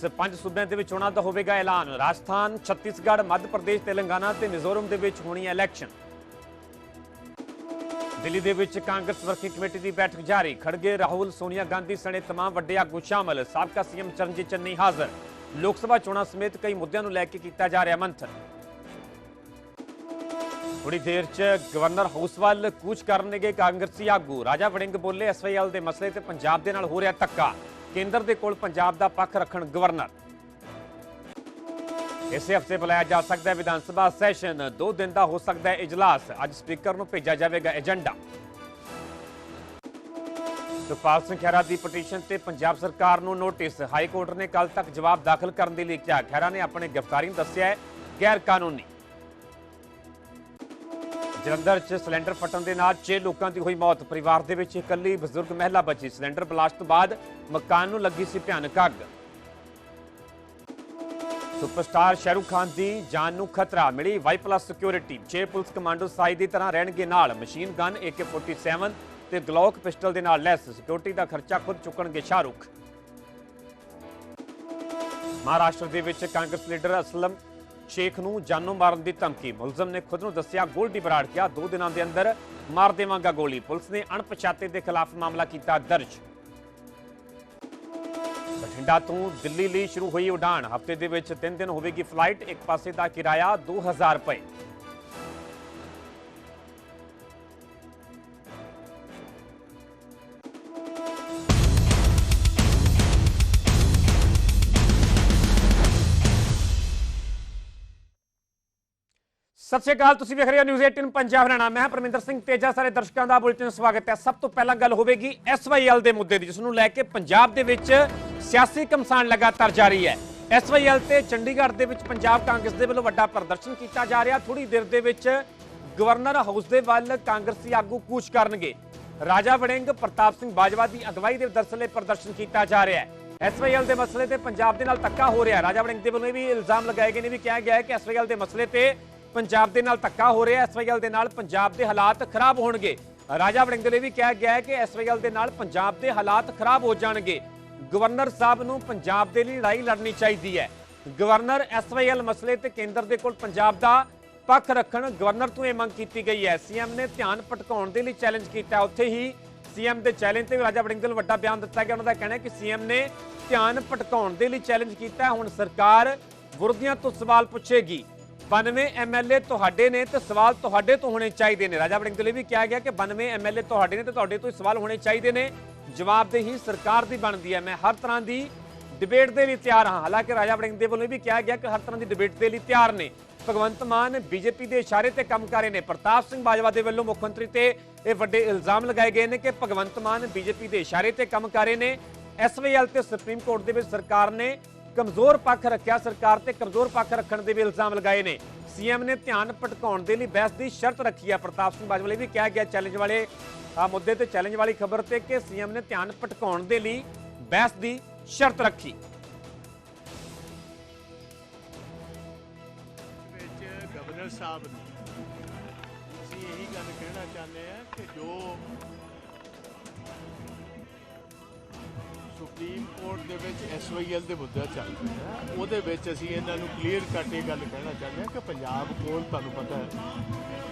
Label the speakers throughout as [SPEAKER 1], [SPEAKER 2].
[SPEAKER 1] 5 सूबਿਆਂ ਦੇ ਵਿੱਚ ਚੋਣਾਂ ਦਾ ਹੋਵੇਗਾ ਐਲਾਨ। ਰਾਜਸਥਾਨ, ਛੱਤੀਸਗੜ੍ਹ, ਮੱਧ ਪ੍ਰਦੇਸ਼, ਤੇਲੰਗਾਨਾ ਤੇ ਮਿਜ਼ੋਰਮ ਦੇ ਵਿੱਚ ਹੋਣੀ ਇਲੈਕਸ਼ਨ। ਦਿੱਲੀ ਦੇ ਵਿੱਚ ਕਾਂਗਰਸ ਵਰਕਿੰਗ ਕਮੇਟੀ ਦੀ ਬੈਠਕ ਜਾਰੀ। ਖੜਗੇ, ਰਾਹੁਲ, ਸੋਨੀਆ ਗਾਂਧੀ ਸਣੇ ਤਮਾਮ ਵੱਡੇ ਆਗੂ ਸ਼ਾਮਲ। ਸਾਬਕਾ ਸੀਐਮ ਚਰਨਜੀਤ ਚੰਨੀ ਹਾਜ਼ਰ। ਲੋਕ ਸਭਾ ਚੋਣਾਂ ਸਮੇਤ ਕਈ ਮੁੱਦਿਆਂ ਨੂੰ ਲੈ ਕੇ ਕੀਤਾ ਜਾ ਰਿਹਾ ਮੰਥਨ। ਥੋੜੀ ਦੇਰ 'ਚ ਗਵਰਨਰ ਹਾਊਸ ਵੱਲ ਕੂਚ ਕਰਨਗੇ ਕਾਂਗਰਸੀ ਆਗੂ। ਰਾਜਾ ਵੜਿੰਗ ਬੋਲੇ, ਐਸਵਾਈਐਲ ਦੇ ਮਸਲੇ ਤੇ ਪੰਜਾਬ ਦੇ ਨਾਲ ਹੋ ਰਿਹਾ ਧੱਕਾ। ਕੇਂਦਰ ਦੇ ਕੋਲ ਪੰਜਾਬ ਦਾ ਪੱਖ ਰੱਖਣ ਗਵਰਨਰ। ਇਸੇ ਹਫ਼ਤੇ ਬੁਲਾਇਆ ਜਾ ਸਕਦਾ ਹੈ ਵਿਧਾਨ ਸਭਾ ਸੈਸ਼ਨ। 2 ਦਿਨ ਦਾ ਹੋ ਸਕਦਾ ਹੈ ਇਜਲਾਸ। ਅੱਜ ਸਪੀਕਰ ਨੂੰ ਭੇਜਿਆ ਜਾਵੇਗਾ ਏਜੰਡਾ। ਸੁਖਪਾਲ ਸਿੰਘ ਖਹਿਰਾ ਦੀ ਪਟੀਸ਼ਨ ਤੇ ਪੰਜਾਬ ਸਰਕਾਰ ਨੂੰ ਨੋਟਿਸ। ਹਾਈ ਕੋਰਟ ਨੇ ਕੱਲ ਤੱਕ ਜਵਾਬ ਦਾਖਲ ਕਰਨ ਦੇ ਲਈ ਕਿਹਾ। ਖਹਿਰਾ ਨੇ ਆਪਣੀ ਗ੍ਰਿਫਤਾਰੀ ਨੂੰ ਦੱਸਿਆ ਹੈ ਗੈਰ ਕਾਨੂੰਨੀ। ਜਲੰਧਰ 'ਚ ਸਿਲੰਡਰ ਫਟਣ ਦੇ ਨਾਲ 6 ਲੋਕਾਂ ਦੀ ਹੋਈ ਮੌਤ। ਪਰਿਵਾਰ ਦੇ ਵਿੱਚ ਇਕੱਲੀ ਬਜ਼ੁਰਗ ਮਹਿਲਾ ਬਚੀ। ਸਿਲੰਡਰ ਬਲਾਸਟ ਤੋਂ ਬਾਅਦ ਮਕਾਨ ਨੂੰ ਲੱਗੀ ਸੀ ਭਿਆਨਕ ਅੱਗ। ਸੁਪਰਸਟਾਰ ਸ਼ਾਹਰੁਖ ਖਾਨ ਦੀ ਜਾਨ ਨੂੰ ਖਤਰਾ। ਮਿਲੀ ਵਾਈ+ ਸਿਕਿਉਰਿਟੀ। 6 ਪੁਲਿਸ ਕਮਾਂਡੋ ਸਾਈ ਦੀ ਤਰ੍ਹਾਂ ਰਹਿਣਗੇ ਨਾਲ। ਮਸ਼ੀਨ ਗਨ AK-47 ਤੇ ਗਲੌਕ ਪਿਸਟਲ ਦੇ ਨਾਲ ਲੈਸ। ਸਿਕਿਉਰਿਟੀ ਦਾ ਖਰਚਾ ਖੁਦ ਚੁੱਕਣਗੇ ਸ਼ਾਹਰੁਖ। ਮਹਾਰਾਸ਼ਟਰ ਦੇ ਵਿੱਚ ਕਾਂਗਰਸ ਲੀਡਰ ਅਸਲਮ ਸ਼ੇਖ ਨੂੰ ਜਾਨੋਂ ਮਾਰਨ ਦੀ ਧਮਕੀ। ਮੁਲਜ਼ਮ ਨੇ ਖੁਦ ਨੂੰ ਦੱਸਿਆ ਗੋਲਡੀ ਬਰਾੜ। ਕਿਹਾ 2 ਦਿਨਾਂ ਦੇ ਅੰਦਰ ਮਾਰ ਦੇਵਾਂਗਾ ਗੋਲੀ। ਪੁਲਿਸ ਨੇ ਅਣਪਛਾਤੇ ਦੇ ਖਿਲਾਫ ਮਾਮਲਾ ਕੀਤਾ ਦਰਜ। ਬਠਿੰਡਾ ਤੋਂ ਦਿੱਲੀ ਲਈ ਸ਼ੁਰੂ ਹੋਈ ਉਡਾਨ। ਹਫ਼ਤੇ ਦੇ ਵਿੱਚ 3 ਦਿਨ ਹੋਵੇਗੀ ਫਲਾਈਟ। ਇੱਕ ਪਾਸੇ ਦਾ ਕਿਰਾਇਆ 2000 ਰੁਪਏ। ਸਤਿ ਸ਼੍ਰੀ ਅਕਾਲ, ਤੁਸੀਂ ਵੇਖ ਰਹੇ ਹੋ ਨਿਊਜ਼ 18 ਪੰਜਾਬ ਹਰਿਆਣਾ। ਮੈਂ ਪਰਮਿੰਦਰ ਸਿੰਘ ਤੇਜਾ। ਸਾਰੇ ਦਰਸ਼ਕਾਂ ਦਾ ਬੁਲੇਟਿਨ ਸਵਾਗਤ ਹੈ। ਸਭ ਤੋਂ ਪਹਿਲਾਂ ਗੱਲ ਹੋਵੇਗੀ ਐਸਵਾਈਐਲ ਦੇ ਮੁੱਦੇ ਦੀ, ਜਿਸ ਨੂੰ ਲੈ ਕੇ ਪੰਜਾਬ ਦੇ ਵਿੱਚ ਸਿਆਸੀ ਘਮਸਾਨ ਲਗਾਤਾਰ ਜਾਰੀ ਹੈ। ਐਸਵਾਈਐਲ ਤੇ ਚੰਡੀਗੜ੍ਹ ਦੇ ਵਿੱਚ ਪੰਜਾਬ ਕਾਂਗਰਸ ਦੇ ਵੱਲੋਂ ਵੱਡਾ ਪ੍ਰਦਰਸ਼ਨ ਕੀਤਾ ਜਾ ਰਿਹਾ। ਥੋੜੀ ਦੇਰ ਦੇ ਵਿੱਚ ਗਵਰਨਰ ਹਾਊਸ ਦੇ ਵੱਲ ਕਾਂਗਰਸੀ ਆਗੂ ਕੂਚ ਕਰਨਗੇ। ਰਾਜਾ ਵੜਿੰਗ, ਪ੍ਰਤਾਪ ਸਿੰਘ ਬਾਜਵਾ ਦੀ ਅਗਵਾਈ ਦੇ ਦਰਸਲੇ ਪ੍ਰਦਰਸ਼ਨ ਕੀਤਾ ਜਾ ਰਿਹਾ ਹੈ। ਐਸਵਾਈਐਲ ਦੇ ਮਸਲੇ ਤੇ ਪੰਜਾਬ ਦੇ ਨਾਲ ਧੱਕਾ ਹੋ ਰਿਹਾ। ਰਾਜਾ ਵੜਿੰਗ ਦੇ ਵੱਲੋਂ ਵੀ ਇਲਜ਼ਾਮ ਲਗਾਏ ਗਏ ਨੇ, ਵੀ ਕਿਹਾ ਗਿਆ ਹੈ ਕਿ ਐਸਵਾਈਐਲ ਦੇ ਮਸਲੇ ਤੇ ਪੰਜਾਬ ਦੇ ਨਾਲ ਧੱਕਾ ਹੋ ਰਿਹਾ। ਐਸਵਾਈਐਲ ਦੇ ਨਾਲ ਪੰਜਾਬ ਦੇ ਹਾਲਾਤ ਖਰਾਬ ਹੋਣਗੇ। ਰਾਜਾ ਵੜਿੰਗ ਦੇ ਲਈ ਵੀ ਕਿਹਾ ਗਿਆ ਹੈ ਕਿ ਐਸਵਾਈਐਲ ਦੇ ਨਾਲ ਪੰਜਾਬ ਦੇ ਹਾਲਾਤ ਖਰਾਬ ਹੋ ਜਾਣਗੇ। ਗਵਰਨਰ ਸਾਹਿਬ ਨੂੰ ਪੰਜਾਬ ਦੇ ਲਈ ਲੜਾਈ ਲੜਨੀ ਚਾਹੀਦੀ ਹੈ। ਗਵਰਨਰ ਐਸਵਾਈਐਲ ਮਸਲੇ ਤੇ ਕੇਂਦਰ ਦੇ ਕੋਲ ਪੰਜਾਬ ਦਾ ਪੱਖ ਰੱਖਣ। ਗਵਰਨਰ ਤੋਂ ਇਹ ਮੰਗ ਕੀਤੀ ਗਈ ਹੈ। ਸੀਐਮ ਨੇ ਧਿਆਨ ਭਟਕਾਉਣ ਦੇ ਲਈ ਚੈਲੰਜ ਕੀਤਾ। ਉੱਥੇ ਹੀ ਸੀਐਮ ਦੇ ਚੈਲੰਜ ਤੇ ਰਾਜਾ ਵੜਿੰਗ ਵੱਲੋਂ ਵੱਡਾ ਬਿਆਨ ਦਿੱਤਾ ਗਿਆ। ਉਹਨਾਂ ਦਾ ਕਹਿਣਾ ਹੈ ਕਿ ਸੀਐਮ ਨੇ ਧਿਆਨ ਭਟਕਾਉਣ ਦੇ ਲਈ ਚੈਲੰਜ ਕੀਤਾ। ਹੁਣ ਸਰਕਾਰ ਵਿਰੋਧੀਆਂ ਤੋਂ ਸਵਾਲ ਪੁੱਛੇਗੀ। 92 MLA ਤੁਹਾਡੇ ਨੇ ਤੇ ਸਵਾਲ ਤੁਹਾਡੇ ਤੋਂ ਹੋਣੇ ਚਾਹੀਦੇ ਨੇ। ਰਾਜਾ ਵੜਿੰਗ ਦੇ ਲਈ ਵੀ ਕਿਹਾ ਗਿਆ ਕਿ 92 MLA ਤੁਹਾਡੇ ਨੇ ਤੇ ਤੁਹਾਡੇ ਤੋਂ ਹੀ ਸਵਾਲ ਹੋਣੇ ਚਾਹੀਦੇ ਨੇ। ਜਵਾਬਦੇਹੀ ਸਰਕਾਰ ਦੀ ਬਣਦੀ ਹੈ। ਮੈਂ ਹਰ ਤਰ੍ਹਾਂ ਦੀ ਡਿਬੇਟ ਦੇ ਲਈ ਤਿਆਰ ਹਾਂ। ਹਾਲਾਂਕਿ ਰਾਜਾ ਵੜਿੰਗ ਦੇ ਵੱਲੋਂ ਵੀ ਕਿਹਾ ਗਿਆ ਕਿ ਹਰ ਤਰ੍ਹਾਂ ਦੀ ਡਿਬੇਟ ਦੇ ਲਈ ਤਿਆਰ ਨੇ। ਭਗਵੰਤ ਮਾਨ BJP ਦੇ ਇਸ਼ਾਰੇ ਤੇ ਕੰਮ ਕਰ ਰਹੇ ਨੇ। ਪ੍ਰਤਾਪ ਸਿੰਘ ਬਾਜਵਾ ਦੇ ਵੱਲੋਂ ਮੁੱਖ ਮੰਤਰੀ ਤੇ ਇਹ ਵੱਡੇ ਇਲਜ਼ਾਮ ਲਗਾਏ ਗਏ ਨੇ ਕਿ ਭਗਵੰਤ ਮਾਨ BJP ਦੇ ਇਸ਼ਾਰੇ ਤੇ ਕੰਮ ਕਰ ਰਹੇ ਨੇ। ਐਸਵਾਈਐਲ ਤੇ ਸੁਪਰੀਮ ਕੋਰਟ ਦੇ ਵਿੱਚ ਸਰਕਾਰ ਨੇ ਕਮਜ਼ੋਰ ਪੱਖ ਰੱਖਿਆ। ਸਰਕਾਰ ਤੇ ਕਮਜ਼ੋਰ ਪੱਖ ਰੱਖਣ ਦੇ ਵੀ ਇਲਜ਼ਾਮ ਲਗਾਏ ਨੇ। ਸੀਐਮ ਨੇ ਧਿਆਨ ਭਟਕਾਉਣ ਦੇ ਲਈ ਬਹਿਸ ਦੀ ਸ਼ਰਤ ਰੱਖੀ ਹੈ। ਪ੍ਰਤਾਪ ਸਿੰਘ ਬਾਜਵਾ ਲਈ ਵੀ ਕਿਹਾ ਗਿਆ ਚੈਲੰਜ ਵਾਲੇ ਮੁੱਦੇ ਤੇ ਚੈਲੰਜ ਵਾਲੀ ਖਬਰ ਤੇ ਕਿ ਸੀਐਮ ਨੇ ਧਿਆਨ ਭਟਕਾਉਣ ਦੇ ਲਈ ਬਹਿਸ ਦੀ ਸ਼ਰਤ ਰੱਖੀ।
[SPEAKER 2] ਗਵਰਨਰ ਸਾਹਿਬ ਨੂੰ ਅਸੀਂ ਇਹੀ ਗੱਲ ਕਹਿਣਾ ਚਾਹੁੰਦੇ ਹਾਂ ਕਿ ਜੋ ਸੁਪਰੀਮ ਕੋਰਟ ਦੇ ਵਿੱਚ ਐਸਵਾਈਐਲ ਦੇ ਮੁੱਦਾ ਚੱਲ ਰਿਹਾ, ਉਹਦੇ ਵਿੱਚ ਅਸੀਂ ਇਹਨਾਂ ਨੂੰ ਕਲੀਅਰ ਕੱਟ ਇਹ ਗੱਲ ਕਹਿਣਾ ਚਾਹੁੰਦੇ ਹਾਂ ਕਿ ਪੰਜਾਬ ਕੋਲ ਤੁਹਾਨੂੰ ਪਤਾ ਹੈ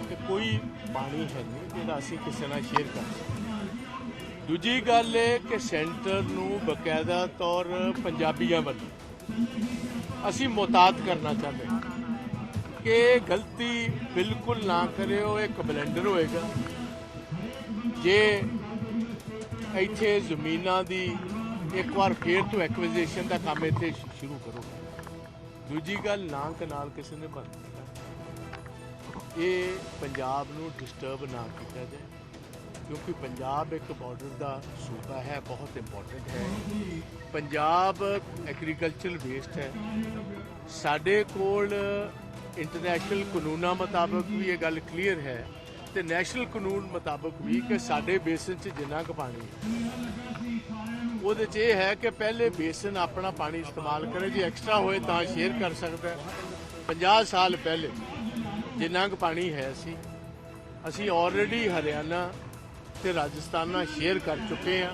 [SPEAKER 2] ਕਿ ਕੋਈ ਪਾਣੀ ਹੈ ਨਹੀਂ ਜਿਹੜਾ ਅਸੀਂ ਕਿਸੇ ਨਾਲ ਸ਼ੇਅਰ ਕਰ ਸਕਦੇ। ਦੂਜੀ ਗੱਲ ਇਹ ਕਿ ਸੈਂਟਰ ਨੂੰ ਬਕਾਇਦਾ ਤੌਰ ਪੰਜਾਬੀਆਂ ਵੱਲੋਂ ਅਸੀਂ ਮੁਹਤਾਤ ਕਰਨਾ ਚਾਹੁੰਦੇ ਹਾਂ ਕਿ ਗਲਤੀ ਬਿਲਕੁਲ ਨਾ ਕਰਿਓ। ਇੱਕ ਬਲੈਂਡਰ ਹੋਏਗਾ ਜੇ ਇੱਥੇ ਜ਼ਮੀਨਾਂ ਦੀ ਇੱਕ ਵਾਰ ਫੇਰ ਤੋਂ ਐਕਵੀਜ਼ੀਸ਼ਨ ਦਾ ਕੰਮ ਇੱਥੇ ਸ਼ੁਰੂ ਕਰੋ। ਦੂਜੀ ਗੱਲ ਨਾ ਕਨਾਲ ਕਿਸੇ ਨੇ ਬੰਦ ਇਹ ਪੰਜਾਬ ਨੂੰ ਡਿਸਟਰਬ ਨਾ ਕੀਤਾ ਜਾਏ, ਕਿਉਂਕਿ ਪੰਜਾਬ ਇੱਕ ਬਾਰਡਰ ਦਾ ਸੂਬਾ ਹੈ, ਬਹੁਤ ਇੰਪੋਰਟੈਂਟ ਹੈ। ਪੰਜਾਬ ਐਗਰੀਕਲਚਰ ਬੇਸਡ ਹੈ। ਸਾਡੇ ਕੋਲ ਇੰਟਰਨੈਸ਼ਨਲ ਕਾਨੂੰਨਾਂ ਮੁਤਾਬਕ ਵੀ ਇਹ ਗੱਲ ਕਲੀਅਰ ਹੈ ਤੇ ਨੈਸ਼ਨਲ ਕਾਨੂੰਨ ਮੁਤਾਬਕ ਵੀ ਕਿ ਸਾਡੇ ਬੇਸਨ 'ਚ ਜਿੰਨਾ ਕੁ ਪਾਣੀ ਉਹਦੇ 'ਚ ਇਹ ਹੈ ਕਿ ਪਹਿਲੇ ਬੇਸਨ ਆਪਣਾ ਪਾਣੀ ਇਸਤੇਮਾਲ ਕਰੇ, ਜੇ ਐਕਸਟਰਾ ਹੋਏ ਤਾਂ ਸ਼ੇਅਰ ਕਰ ਸਕਦਾ ਹੈ। 50 ਸਾਲ ਪਹਿਲੇ ਜਿੰਨਾ ਕੁ ਪਾਣੀ ਹੈ ਅਸੀਂ ਆਲਰੇਡੀ ਹਰਿਆਣਾ ਤੇ ਰਾਜਸਥਾਨ ਨਾਲ ਸ਼ੇਅਰ ਕਰ ਚੁੱਕੇ ਹਾਂ।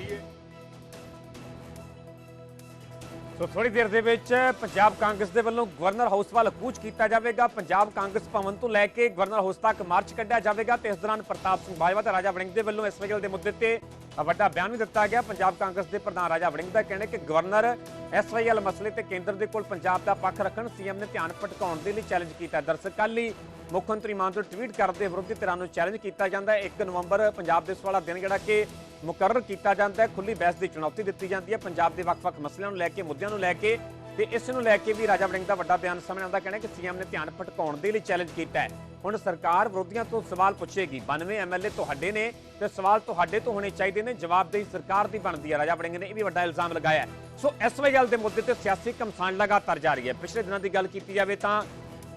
[SPEAKER 1] ਸੋ ਥੋੜੀ ਦੇਰ ਦੇ ਵਿੱਚ ਪੰਜਾਬ ਕਾਂਗਰਸ ਦੇ ਵੱਲੋਂ ਗਵਰਨਰ ਹਾਊਸ ਵੱਲ ਕੂਚ ਕੀਤਾ ਜਾਵੇਗਾ। ਪੰਜਾਬ ਕਾਂਗਰਸ ਭਵਨ ਤੋਂ ਲੈ ਕੇ ਗਵਰਨਰ ਹਾਊਸ ਤੱਕ ਮਾਰਚ ਕੱਢਿਆ ਜਾਵੇਗਾ ਤੇ ਇਸ ਦੌਰਾਨ ਪ੍ਰਤਾਪ ਸਿੰਘ ਬਾਜਵਾ ਤੇ ਰਾਜਾ ਵੜਿੰਗ ਦੇ ਵੱਲੋਂ ਐਸਵਾਈਐਲ ਦੇ ਮੁੱਦੇ ਤੇ ਵੱਡਾ ਬਿਆਨ ਵੀ ਦਿੱਤਾ ਗਿਆ। ਪੰਜਾਬ ਕਾਂਗਰਸ ਦੇ ਪ੍ਰਧਾਨ ਰਾਜਾ ਵੜਿੰਗ ਦਾ ਕਹਿਣਾ ਹੈ ਕਿ ਗਵਰਨਰ ਐਸਵਾਈਐਲ ਮਸਲੇ ਤੇ ਕੇਂਦਰ ਦੇ ਕੋਲ ਪੰਜਾਬ ਦਾ ਪੱਖ ਰੱਖਣ। ਸੀਐਮ ਨੇ ਧਿਆਨ ਭਟਕਾਉਣ ਦੇ ਲਈ ਚੈਲੰਜ ਕੀਤਾ। ਦਰਅਸਲ ਕੱਲ੍ਹ ਹੀ ਮੁੱਖ ਮੰਤਰੀ ਮਾਨ ਤੋਂ ਟਵੀਟ ਕਰਦੇ ਵਿਰੋਧੀ ਧਿਰਾਂ ਨੂੰ ਚੈਲੰਜ ਕੀਤਾ ਜਾਂਦਾ ਹੈ। 1 ਨਵੰਬਰ ਪੰਜਾਬ ਦਿਵਸ ਵਾਲਾ ਦਿਨ ਜਿਹੜਾ ਕਿ ਮੁਕਰਰ ਕੀਤਾ ਜਾਂਦਾ ਹੈ, ਖੁੱਲੀ ਬਹਿਸ ਦੀ ਚੁਣੌਤੀ ਦਿੱਤੀ ਜਾਂਦੀ ਹੈ ਪੰਜਾਬ ਦੇ ਵੱਖ-ਵੱਖ ਮਸਲਿਆਂ ਨੂੰ ਲੈ ਕੇ, ਮੁੱਦਿਆਂ ਨੂੰ ਲੈ ਕੇ ਤੇ ਇਸ ਨੂੰ ਲੈ ਕੇ ਵੀ ਰਾਜਾ ਵੜਿੰਗ ਦਾ ਵੱਡਾ ਬਿਆਨ ਸਾਹਮਣੇ ਆਉਂਦਾ। ਕਹਿਣਾ ਕਿ ਸੀਐਮ ਨੇ ਧਿਆਨ ਭਟਕਾਉਣ ਦੇ ਲਈ ਚੈਲੰਜ ਕੀਤਾ ਹੈ। ਹੁਣ ਸਰਕਾਰ ਵਿਰੋਧੀਆਂ ਤੋਂ ਸਵਾਲ ਪੁੱਛੇਗੀ। 92 ਐਮਐਲਏ ਤੁਹਾਡੇ ਨੇ ਤੇ ਸਵਾਲ ਤੁਹਾਡੇ ਤੋਂ ਹੋਣੇ ਚਾਹੀਦੇ ਨੇ। ਜਵਾਬਦੇਹੀ ਸਰਕਾਰ ਦੀ ਬਣਦੀ ਹੈ। ਰਾਜਾ ਵੜਿੰਗ ਨੇ ਇਹ ਵੀ ਵੱਡਾ ਇਲਜ਼ਾਮ ਲਗਾਇਆ ਹੈ। ਸੋ ਐਸਵਾਈਐਲ ਦੇ ਮੁੱਦੇ ਤੇ ਸਿਆਸੀ ਘਮਸਾਨ ਲਗਾਤਾਰ ਜਾਰੀ ਹੈ। ਪਿਛਲੇ ਦਿਨਾਂ ਦੀ ਗੱਲ ਕੀਤੀ ਜਾਵੇ ਤਾਂ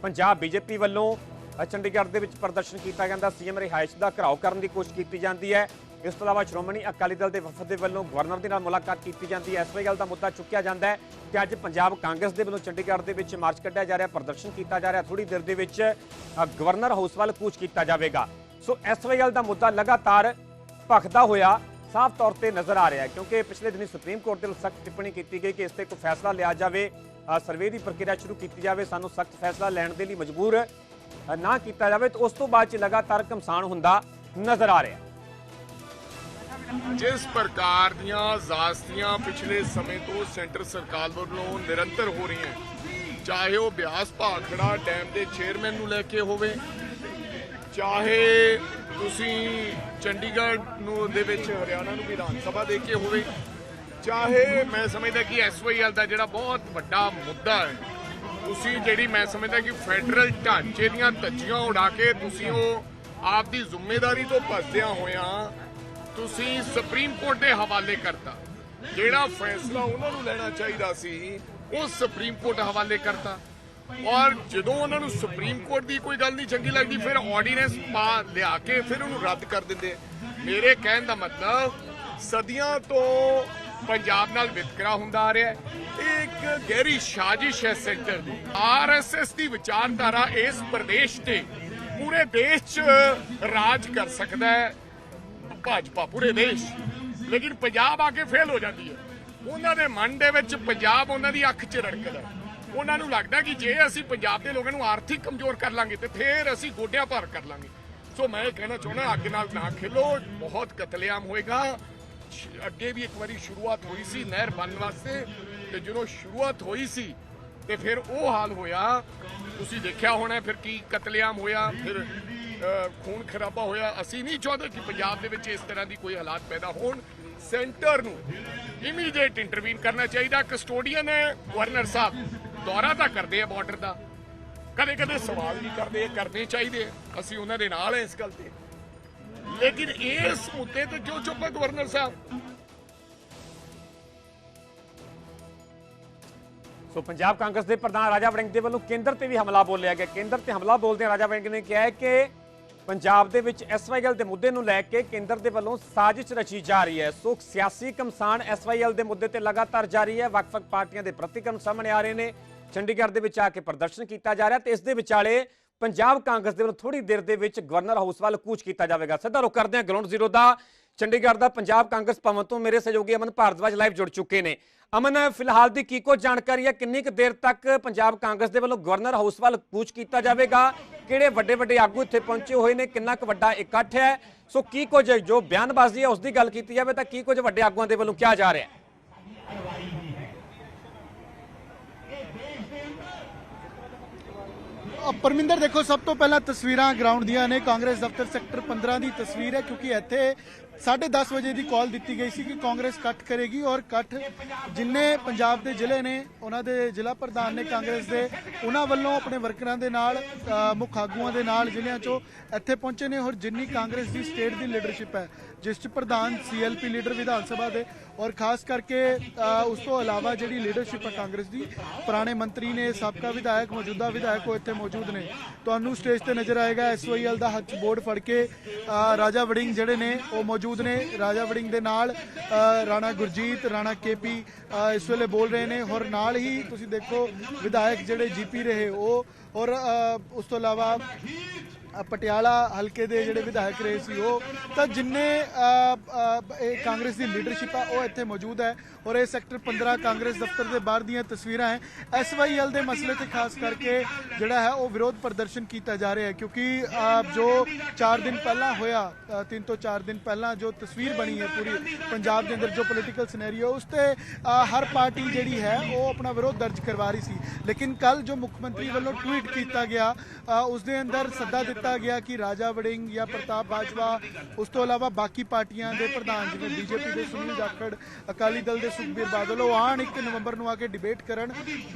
[SPEAKER 1] ਪੰਜਾਬ ਬੀਜੇਪੀ ਵੱਲੋਂ ਚੰਡੀਗੜ੍ਹ ਦੇ ਵਿੱਚ ਪ੍ਰਦਰਸ਼ਨ ਕੀਤਾ ਜਾਂਦਾ। ਸੀਐਮ ਰਿਹਾਇਸ਼ ਦਾ ਘਿਰਾਓ ਕਰਨ ਦੀ ਕੋਸ਼ਿਸ਼ ਕੀਤੀ ਜਾਂਦੀ ਹੈ। ਇਸ ਤੋਂ ਇਲਾਵਾ ਸ਼੍ਰੋਮਣੀ ਅਕਾਲੀ ਦਲ ਦੇ ਵਫਦ ਦੇ ਵੱਲੋਂ ਗਵਰਨਰ ਦੇ ਨਾਲ ਮੁਲਾਕਾਤ ਕੀਤੀ ਜਾਂਦੀ ਹੈ। ਐਸਵਾਈਐਲ ਦਾ ਮੁੱਦਾ ਚੁੱਕਿਆ ਜਾਂਦਾ ਹੈ ਕਿ ਅੱਜ ਪੰਜਾਬ ਕਾਂਗਰਸ ਦੇ ਵੱਲੋਂ ਚੰਡੀਗੜ੍ਹ ਦੇ ਵਿੱਚ ਮਾਰਚ ਕੱਢਿਆ ਜਾ ਰਿਹਾ, ਪ੍ਰਦਰਸ਼ਨ ਕੀਤਾ ਜਾ ਰਿਹਾ। ਥੋੜੀ ਦੇਰ ਦੇ ਵਿੱਚ ਗਵਰਨਰ ਹਾਊਸ ਵੱਲ ਕੂਚ ਕੀਤਾ ਜਾਵੇਗਾ। ਸੋ ਐਸਵਾਈਐਲ ਦਾ ਮੁੱਦਾ ਲਗਾਤਾਰ ਭਖਦਾ ਹੋਇਆ ਸਾਫ਼ ਤੌਰ ਤੇ ਨਜ਼ਰ ਆ ਰਿਹਾ ਹੈ, ਕਿਉਂਕਿ ਪਿਛਲੇ ਦਿਨੀ ਸੁਪਰੀਮ ਕੋਰਟ ਦੇ ਵੱਲੋਂ ਸਖਤ ਟਿੱਪਣੀ ਕੀਤੀ ਗਈ ਕਿ ਇਸ ਤੇ ਕੋਈ ਫੈਸਲਾ ਲਿਆ ਜਾਵੇ, ਸਰਵੇ ਦੀ ਪ੍ਰਕਿਰਿਆ ਸ਼ੁਰੂ ਕੀਤੀ ਜਾਵੇ, ਸਾਨੂੰ ਸਖਤ ਫੈਸਲਾ ਲੈਣ ਦੇ ਲਈ ਮਜਬੂਰ ਨਾ ਕੀਤਾ ਜਾਵੇ। ਤਾਂ ਉਸ ਤੋਂ ਬਾਅਦ ਚ ਲਗਾਤਾਰ ਘਮਸਾਨ ਹੁੰਦਾ ਨਜ਼ਰ ਆ ਰਿਹਾ।
[SPEAKER 3] जिस प्रकार ਦੀਆਂ ਜ਼ਾਸਤੀਆਂ ਪਿਛਲੇ ਸਮੇਂ ਤੋਂ ਸੈਂਟਰ ਸਰਕਾਰ ਵੱਲੋਂ ਨਿਰੰਤਰ ਹੋ ਰਹੀਆਂ, ਚਾਹੇ ਉਹ ਬਿਆਸ ਭਾਖੜਾ ਡੈਮ ਦੇ ਚੇਅਰਮੈਨ ਨੂੰ ਲੈ ਕੇ ਹੋਵੇ, ਚਾਹੇ ਤੁਸੀਂ ਚੰਡੀਗੜ੍ਹ ਨੂੰ ਦੇ ਵਿੱਚ ਹਰਿਆਣਾ ਨੂੰ ਵਿਧਾਨ ਸਭਾ ਦੇ ਕੇ ਹੋਵੇ, ਚਾਹੇ ਮੈਂ ਸਮਝਦਾ ਕਿ ਐਸਵਾਈਐਲ ਦਾ ਜਿਹੜਾ ਬਹੁਤ ਵੱਡਾ ਮੁੱਦਾ ਹੈ, ਤੁਸੀਂ ਜਿਹੜੀ ਮੈਂ ਸਮਝਦਾ ਕਿ ਫੈਡਰਲ ਢਾਂਚੇ ਦੀਆਂ ਧੱਜੀਆਂ ਉਡਾ ਕੇ ਤੁਸੀਂ ਉਹ ਆਪ ਦੀ ਜ਼ਿੰਮੇਵਾਰੀ ਤੋਂ ਭੱਜਦਿਆਂ ਹੋਇਆਂ ਤੁਸੀਂ ਸੁਪਰੀਮ ਕੋਰਟ ਦੇ ਹਵਾਲੇ ਕਰਤਾ। ਜਿਹੜਾ ਫੈਸਲਾ ਉਹਨਾਂ ਨੂੰ ਲੈਣਾ ਚਾਹੀਦਾ ਸੀ ਉਹ ਸੁਪਰੀਮ ਕੋਰਟ ਹਵਾਲੇ ਕਰਤਾ। ਔਰ ਜਦੋਂ ਉਹਨਾਂ ਨੂੰ ਸੁਪਰੀਮ ਕੋਰਟ ਦੀ ਕੋਈ ਗੱਲ ਨਹੀਂ ਚੰਗੀ ਲੱਗਦੀ ਫਿਰ ਆਰਡੀਨੈਂਸ ਪਾ ਲਿਆ ਕੇ ਫਿਰ ਉਹਨੂੰ ਰੱਦ ਕਰ ਦਿੰਦੇ। ਮੇਰੇ ਕਹਿਣ ਦਾ ਮਤਲਬ ਸਦੀਆਂ ਤੋਂ ਪੰਜਾਬ ਨਾਲ ਵਿਤਕਰਾ ਹੁੰਦਾ ਆ ਰਿਹਾ ਹੈ। ਇਹ ਇੱਕ ਗਹਿਰੀ ਸਾਜ਼ਿਸ਼ ਹੈ ਸੈਂਟਰ ਦੀ। ਆਰਐਸਐਸ ਦੀ ਵਿਚਾਰਧਾਰਾ ਇਸ ਪ੍ਰਦੇਸ਼ ਤੇ ਪੂਰੇ ਦੇਸ਼ 'ਚ ਰਾਜ ਕਰ ਸਕਦਾ ਹੈ, ਭਾਜਪਾ ਪੂਰੇ ਦੇਸ਼, ਲੇਕਿਨ ਪੰਜਾਬ ਆ ਕੇ ਫੇਲ ਹੋ ਜਾਂਦੀ ਹੈ। ਉਹਨਾਂ ਦੇ ਮਨ ਦੇ ਵਿੱਚ ਪੰਜਾਬ ਉਹਨਾਂ ਦੀ ਅੱਖ 'ਚ ਰੜਕਦਾ। ਉਹਨਾਂ ਨੂੰ ਲੱਗਦਾ ਕਿ ਜੇ ਅਸੀਂ ਪੰਜਾਬ ਦੇ ਲੋਕਾਂ ਨੂੰ ਆਰਥਿਕ ਕਮਜ਼ੋਰ ਕਰ ਲਾਂਗੇ ਤੇ ਫਿਰ ਅਸੀਂ ਗੋਡਿਆਂ ਭਾਰ ਕਰ ਲਾਂਗੇ। ਸੋ ਮੈਂ ਕਹਿਣਾ ਚਾਹੁੰਦਾ ਅੱਗ ਨਾਲ ਨਾ ਖੇਲੋ, ਬਹੁਤ ਕਤਲੇਆਮ ਹੋਏਗਾ। ਅੱਗੇ ਵੀ ਇੱਕ ਵਾਰੀ ਸ਼ੁਰੂਆਤ ਹੋਈ ਸੀ ਨਹਿਰ ਬਣਨ ਵਾਸਤੇ, ਤੇ ਜਦੋਂ ਸ਼ੁਰੂਆਤ ਹੋਈ ਸੀ ਤੇ ਫਿਰ ਉਹ ਹਾਲ ਹੋਇਆ, ਤੁਸੀਂ ਦੇਖਿਆ ਹੋਣਾ ਫਿਰ ਕੀ ਕਤਲੇਆਮ ਹੋਇਆ, ਫਿਰ ਖੂਨ ਖਰਾਬਾ ਹੋਇਆ। ਅਸੀਂ ਨਹੀਂ ਚਾਹੁੰਦੇ ਕਿ ਪੰਜਾਬ ਦੇ ਵਿੱਚ ਇਸ ਤਰ੍ਹਾਂ ਦੀ ਕੋਈ ਹਾਲਾਤ ਪੈਦਾ ਹੋਣ। ਸੈਂਟਰ ਨੂੰ ਇਮੀਡੀਏਟ ਇੰਟਰਵੀਨ ਕਰਨਾ ਚਾਹੀਦਾ। ਕਸਟੋਡੀਅਨ ਹੈ ਗਵਰਨਰ ਸਾਹਿਬ, ਦੌਰਾ ਤਾਂ ਕਰਦੇ ਆ ਬਾਰਡਰ ਦਾ, ਕਦੇ ਕਦੇ ਸਵਾਲ ਵੀ ਕਰਨੇ ਚਾਹੀਦੇ। ਅਸੀਂ ਉਹਨਾਂ ਦੇ ਨਾਲ ਹੈ ਇਸ ਗੱਲ ਤੇ, ਲੇਕਿਨ ਇਸ ਮੁੱਦੇ ਤੇ ਕਿਉਂ ਚੁੱਪ ਹੈ ਗਵਰਨਰ ਸਾਹਿਬ?
[SPEAKER 1] ਸੋ ਪੰਜਾਬ ਕਾਂਗਰਸ ਦੇ ਪ੍ਰਧਾਨ ਰਾਜਾ ਵੜਿੰਗ ਦੇ ਵੱਲੋਂ ਕੇਂਦਰ ਤੇ ਵੀ ਹਮਲਾ ਬੋਲਿਆ ਗਿਆ। ਕੇਂਦਰ ਤੇ ਹਮਲਾ ਬੋਲਦਿਆਂ ਰਾਜਾ ਵੜਿੰਗ ਨੇ ਕਿਹਾ ਹੈ ਕਿ ਪੰਜਾਬ ਦੇ ਵਿੱਚ ਐਸਵਾਈਐਲ ਦੇ ਮੁੱਦੇ ਨੂੰ ਲੈ ਕੇ ਕੇਂਦਰ ਦੇ ਵੱਲੋਂ ਸਾਜ਼ਿਸ਼ ਰਚੀ ਜਾ ਰਹੀ ਹੈ। ਸੋ ਸਿਆਸੀ ਘਮਸਾਨ ਐਸਵਾਈਐਲ ਦੇ ਮੁੱਦੇ ਤੇ ਲਗਾਤਾਰ ਜਾਰੀ ਹੈ। ਵੱਖ-ਵੱਖ ਪਾਰਟੀਆਂ ਦੇ ਪ੍ਰਤੀਕਰਮ ਸਾਹਮਣੇ ਆ ਰਹੇ ਨੇ। ਚੰਡੀਗੜ੍ਹ ਦੇ ਵਿੱਚ ਆ ਕੇ ਪ੍ਰਦਰਸ਼ਨ ਕੀਤਾ ਜਾ ਰਿਹਾ ਤੇ ਇਸ ਦੇ ਵਿਚਾਲੇ ਪੰਜਾਬ ਕਾਂਗਰਸ ਦੇ ਵੱਲੋਂ ਥੋੜੀ ਦੇਰ ਦੇ ਵਿੱਚ ਗਵਰਨਰ ਹਾਊਸ ਵੱਲ ਕੂਚ ਕੀਤਾ ਜਾਵੇਗਾ। ਸਿੱਧਾ ਰੁਕ ਕਰਦੇ ਹਾਂ ਗਰਾਊਂਡ ਜ਼ੀਰੋ ਦਾ, ਚੰਡੀਗੜ੍ਹ ਦਾ ਪੰਜਾਬ ਕਾਂਗਰਸ ਭਵਨ ਤੋਂ ਮੇਰੇ ਸਹਿਯੋਗੀ ਅਮਨ ਭਾਰਦਵਾਜ ਲਾਈਵ ਜੁੜ ਚੁੱਕੇ ਨੇ। ਅਮਨ, ਫਿਲਹਾਲ ਦੀ ਕੀ ਕੁਝ ਜਾਣਕਾਰੀ ਹੈ? ਕਿੰਨੀ ਕੁ ਦੇਰ ਤੱਕ ਪੰਜਾਬ ਕਾਂਗਰਸ ਦੇ ਵੱਲੋਂ ਗਵਰਨਰ ਹਾਊਸ ਵੱਲ ਕੂਚ ਕੀਤਾ ਜਾਵੇਗਾ? ਕਿਹੜੇ ਵੱਡੇ ਆਗੂ ਇੱਥੇ ਪਹੁੰਚੇ ਹੋਏ ਨੇ? ਕਿੰਨਾ ਕੁ ਵੱਡਾ ਇਕੱਠ ਹੈ? ਸੋ ਕੀ ਕੁਝ ਜੋ ਬਿਆਨਬਾਜ਼ੀ ਹੈ ਉਸ ਦੀ ਗੱਲ ਕੀਤੀ ਜਾਵੇ ਤਾਂ ਕੀ ਕੁਝ ਵੱਡੇ ਆਗੂਆਂ ਦੇ ਵੱਲੋਂ ਕਿਹਾ ਜਾ ਰਿਹਾ ਹੈ?
[SPEAKER 4] ਪਰਮਿੰਦਰ, ਦੇਖੋ ਸਭ ਤੋਂ ਪਹਿਲਾਂ ਤਸਵੀਰਾਂ ਗਰਾਊਂਡ ਦੀਆਂ ਨੇ। ਕਾਂਗਰਸ ਦਫ਼ਤਰ ਸੈਕਟਰ 15 ਦੀ ਤਸਵੀਰ ਹੈ, ਕਿਉਂਕਿ ਇੱਥੇ 10:30 ਵਜੇ ਦੀ ਕਾਲ ਦਿੱਤੀ ਗਈ ਸੀ ਕਿ ਕਾਂਗਰਸ ਇਕੱਠ ਕਰੇਗੀ ਔਰ ਇਕੱਠ ਜਿੰਨੇ ਪੰਜਾਬ ਦੇ ਜ਼ਿਲ੍ਹੇ ਨੇ ਉਹਨਾਂ ਦੇ ਜ਼ਿਲ੍ਹਾ ਪ੍ਰਧਾਨ ਨੇ ਕਾਂਗਰਸ ਦੇ, ਉਹਨਾਂ ਵੱਲੋਂ ਆਪਣੇ ਵਰਕਰਾਂ ਦੇ ਨਾਲ, ਮੁੱਖ ਆਗੂਆਂ ਦੇ ਨਾਲ ਜ਼ਿਲ੍ਹਿਆਂ 'ਚੋਂ ਇੱਥੇ ਪਹੁੰਚੇ ਨੇ। ਔਰ ਜਿੰਨੀ ਕਾਂਗਰਸ ਦੀ ਸਟੇਟ ਦੀ ਲੀਡਰਸ਼ਿਪ ਹੈ, ਜਿਸ 'ਚ ਪ੍ਰਧਾਨ CLP ਲੀਡਰ ਵਿਧਾਨ ਸਭਾ ਦੇ ਔਰ ਖਾਸ ਕਰਕੇ ਉਸ ਤੋਂ ਇਲਾਵਾ ਜਿਹੜੀ ਲੀਡਰਸ਼ਿਪ ਹੈ ਕਾਂਗਰਸ ਦੀ, ਪੁਰਾਣੇ ਮੰਤਰੀ ਨੇ, ਸਾਬਕਾ ਵਿਧਾਇਕ, ਮੌਜੂਦਾ ਵਿਧਾਇਕ, ਉਹ ਇੱਥੇ ਮੌਜੂਦ ਨੇ। ਤੁਹਾਨੂੰ ਸਟੇਜ ਤੇ ਨਜ਼ਰ ਆਏਗਾ SYL ਦਾ ਹੱਥ ਬੋਰਡ ਫੜ ਕੇ ਰਾਜਾ ਵੜਿੰਗ ਜਿਹੜੇ ਨੇ ਉਹ ਮੌਜੂਦ ਨੇ। ਰਾਜਾ ਵੜਿੰਗ ਦੇ ਨਾਲ ਰਾਣਾ ਗੁਰਜੀਤ, ਰਾਣਾ KP ਇਸ ਵੇਲੇ ਬੋਲ ਰਹੇ ਨੇ ਔਰ ਨਾਲ ਹੀ ਤੁਸੀਂ ਦੇਖੋ ਵਿਧਾਇਕ ਜਿਹੜੇ GP ਰਹੇ ਉਹ, ਔਰ ਉਸ ਤੋਂ ਇਲਾਵਾ ਪਟਿਆਲਾ ਹਲਕੇ ਦੇ ਜਿਹੜੇ ਵਿਧਾਇਕ ਰਹੇ ਸੀ ਉਹ ਤਾਂ ਜਿੰਨੇ ਇਹ ਕਾਂਗਰਸ ਦੀ ਲੀਡਰਸ਼ਿਪ ਆ ਉਹ ਇੱਥੇ ਮੌਜੂਦ ਹੈ ਔਰ ਇਹ ਸੈਕਟਰ 15 ਕਾਂਗਰਸ ਦਫ਼ਤਰ ਦੇ ਬਾਹਰ ਦੀਆਂ ਤਸਵੀਰਾਂ ਹੈ। SYL ਦੇ ਮਸਲੇ ਤੇ ਖਾਸ ਕਰਕੇ ਜਿਹੜਾ ਹੈ ਉਹ ਵਿਰੋਧ ਪ੍ਰਦਰਸ਼ਨ ਕੀਤਾ ਜਾ ਰਿਹਾ ਹੈ ਕਿਉਂਕਿ ਜੋ 4 ਦਿਨ ਪਹਿਲਾਂ ਹੋਇਆ 3 ਤੋਂ 4 ਦਿਨ ਪਹਿਲਾਂ ਜੋ ਤਸਵੀਰ ਬਣੀ ਹੈ ਪੂਰੀ ਪੰਜਾਬ ਦੇ ਅੰਦਰ ਜੋ ਪੋਲੀਟੀਕਲ ਸਿਨੈਰੀਓ ਉਸ ਤੇ ਹਰ ਪਾਰਟੀ ਜਿਹੜੀ ਹੈ ਉਹ ਆਪਣਾ ਵਿਰੋਧ ਦਰਜ ਕਰਵਾ ਰਹੀ ਸੀ। ਲੇਕਿਨ ਕੱਲ ਜੋ ਮੁੱਖ ਮੰਤਰੀ ਵੱਲੋਂ ਟਵੀਟ ਕੀਤਾ ਗਿਆ ਉਸ ਦੇ ਅੰਦਰ ਸੱਦਾ ਦਿੱਤਾ ਗਿਆ ਕਿ ਰਾਜਾ ਵੜਿੰਗ ਜਾਂ ਪ੍ਰਤਾਪ ਬਾਜਵਾ ਉਸ ਤੋਂ ਇਲਾਵਾ ਬਾਕੀ ਪਾਰਟੀਆਂ ਦੇ ਪ੍ਰਧਾਨ ਜਿਵੇਂ BJP ਦੇ ਸੁਨੀਲ ਜਾਖੜ, ਅਕਾਲੀ ਦਲ ਦੇ ਸੁਖਬੀਰ ਬਾਦਲ ਉਹ ਆਣ 1 ਨਵੰਬਰ ਨੂੰ ਆ ਕੇ ਡਿਬੇਟ ਕਰਨ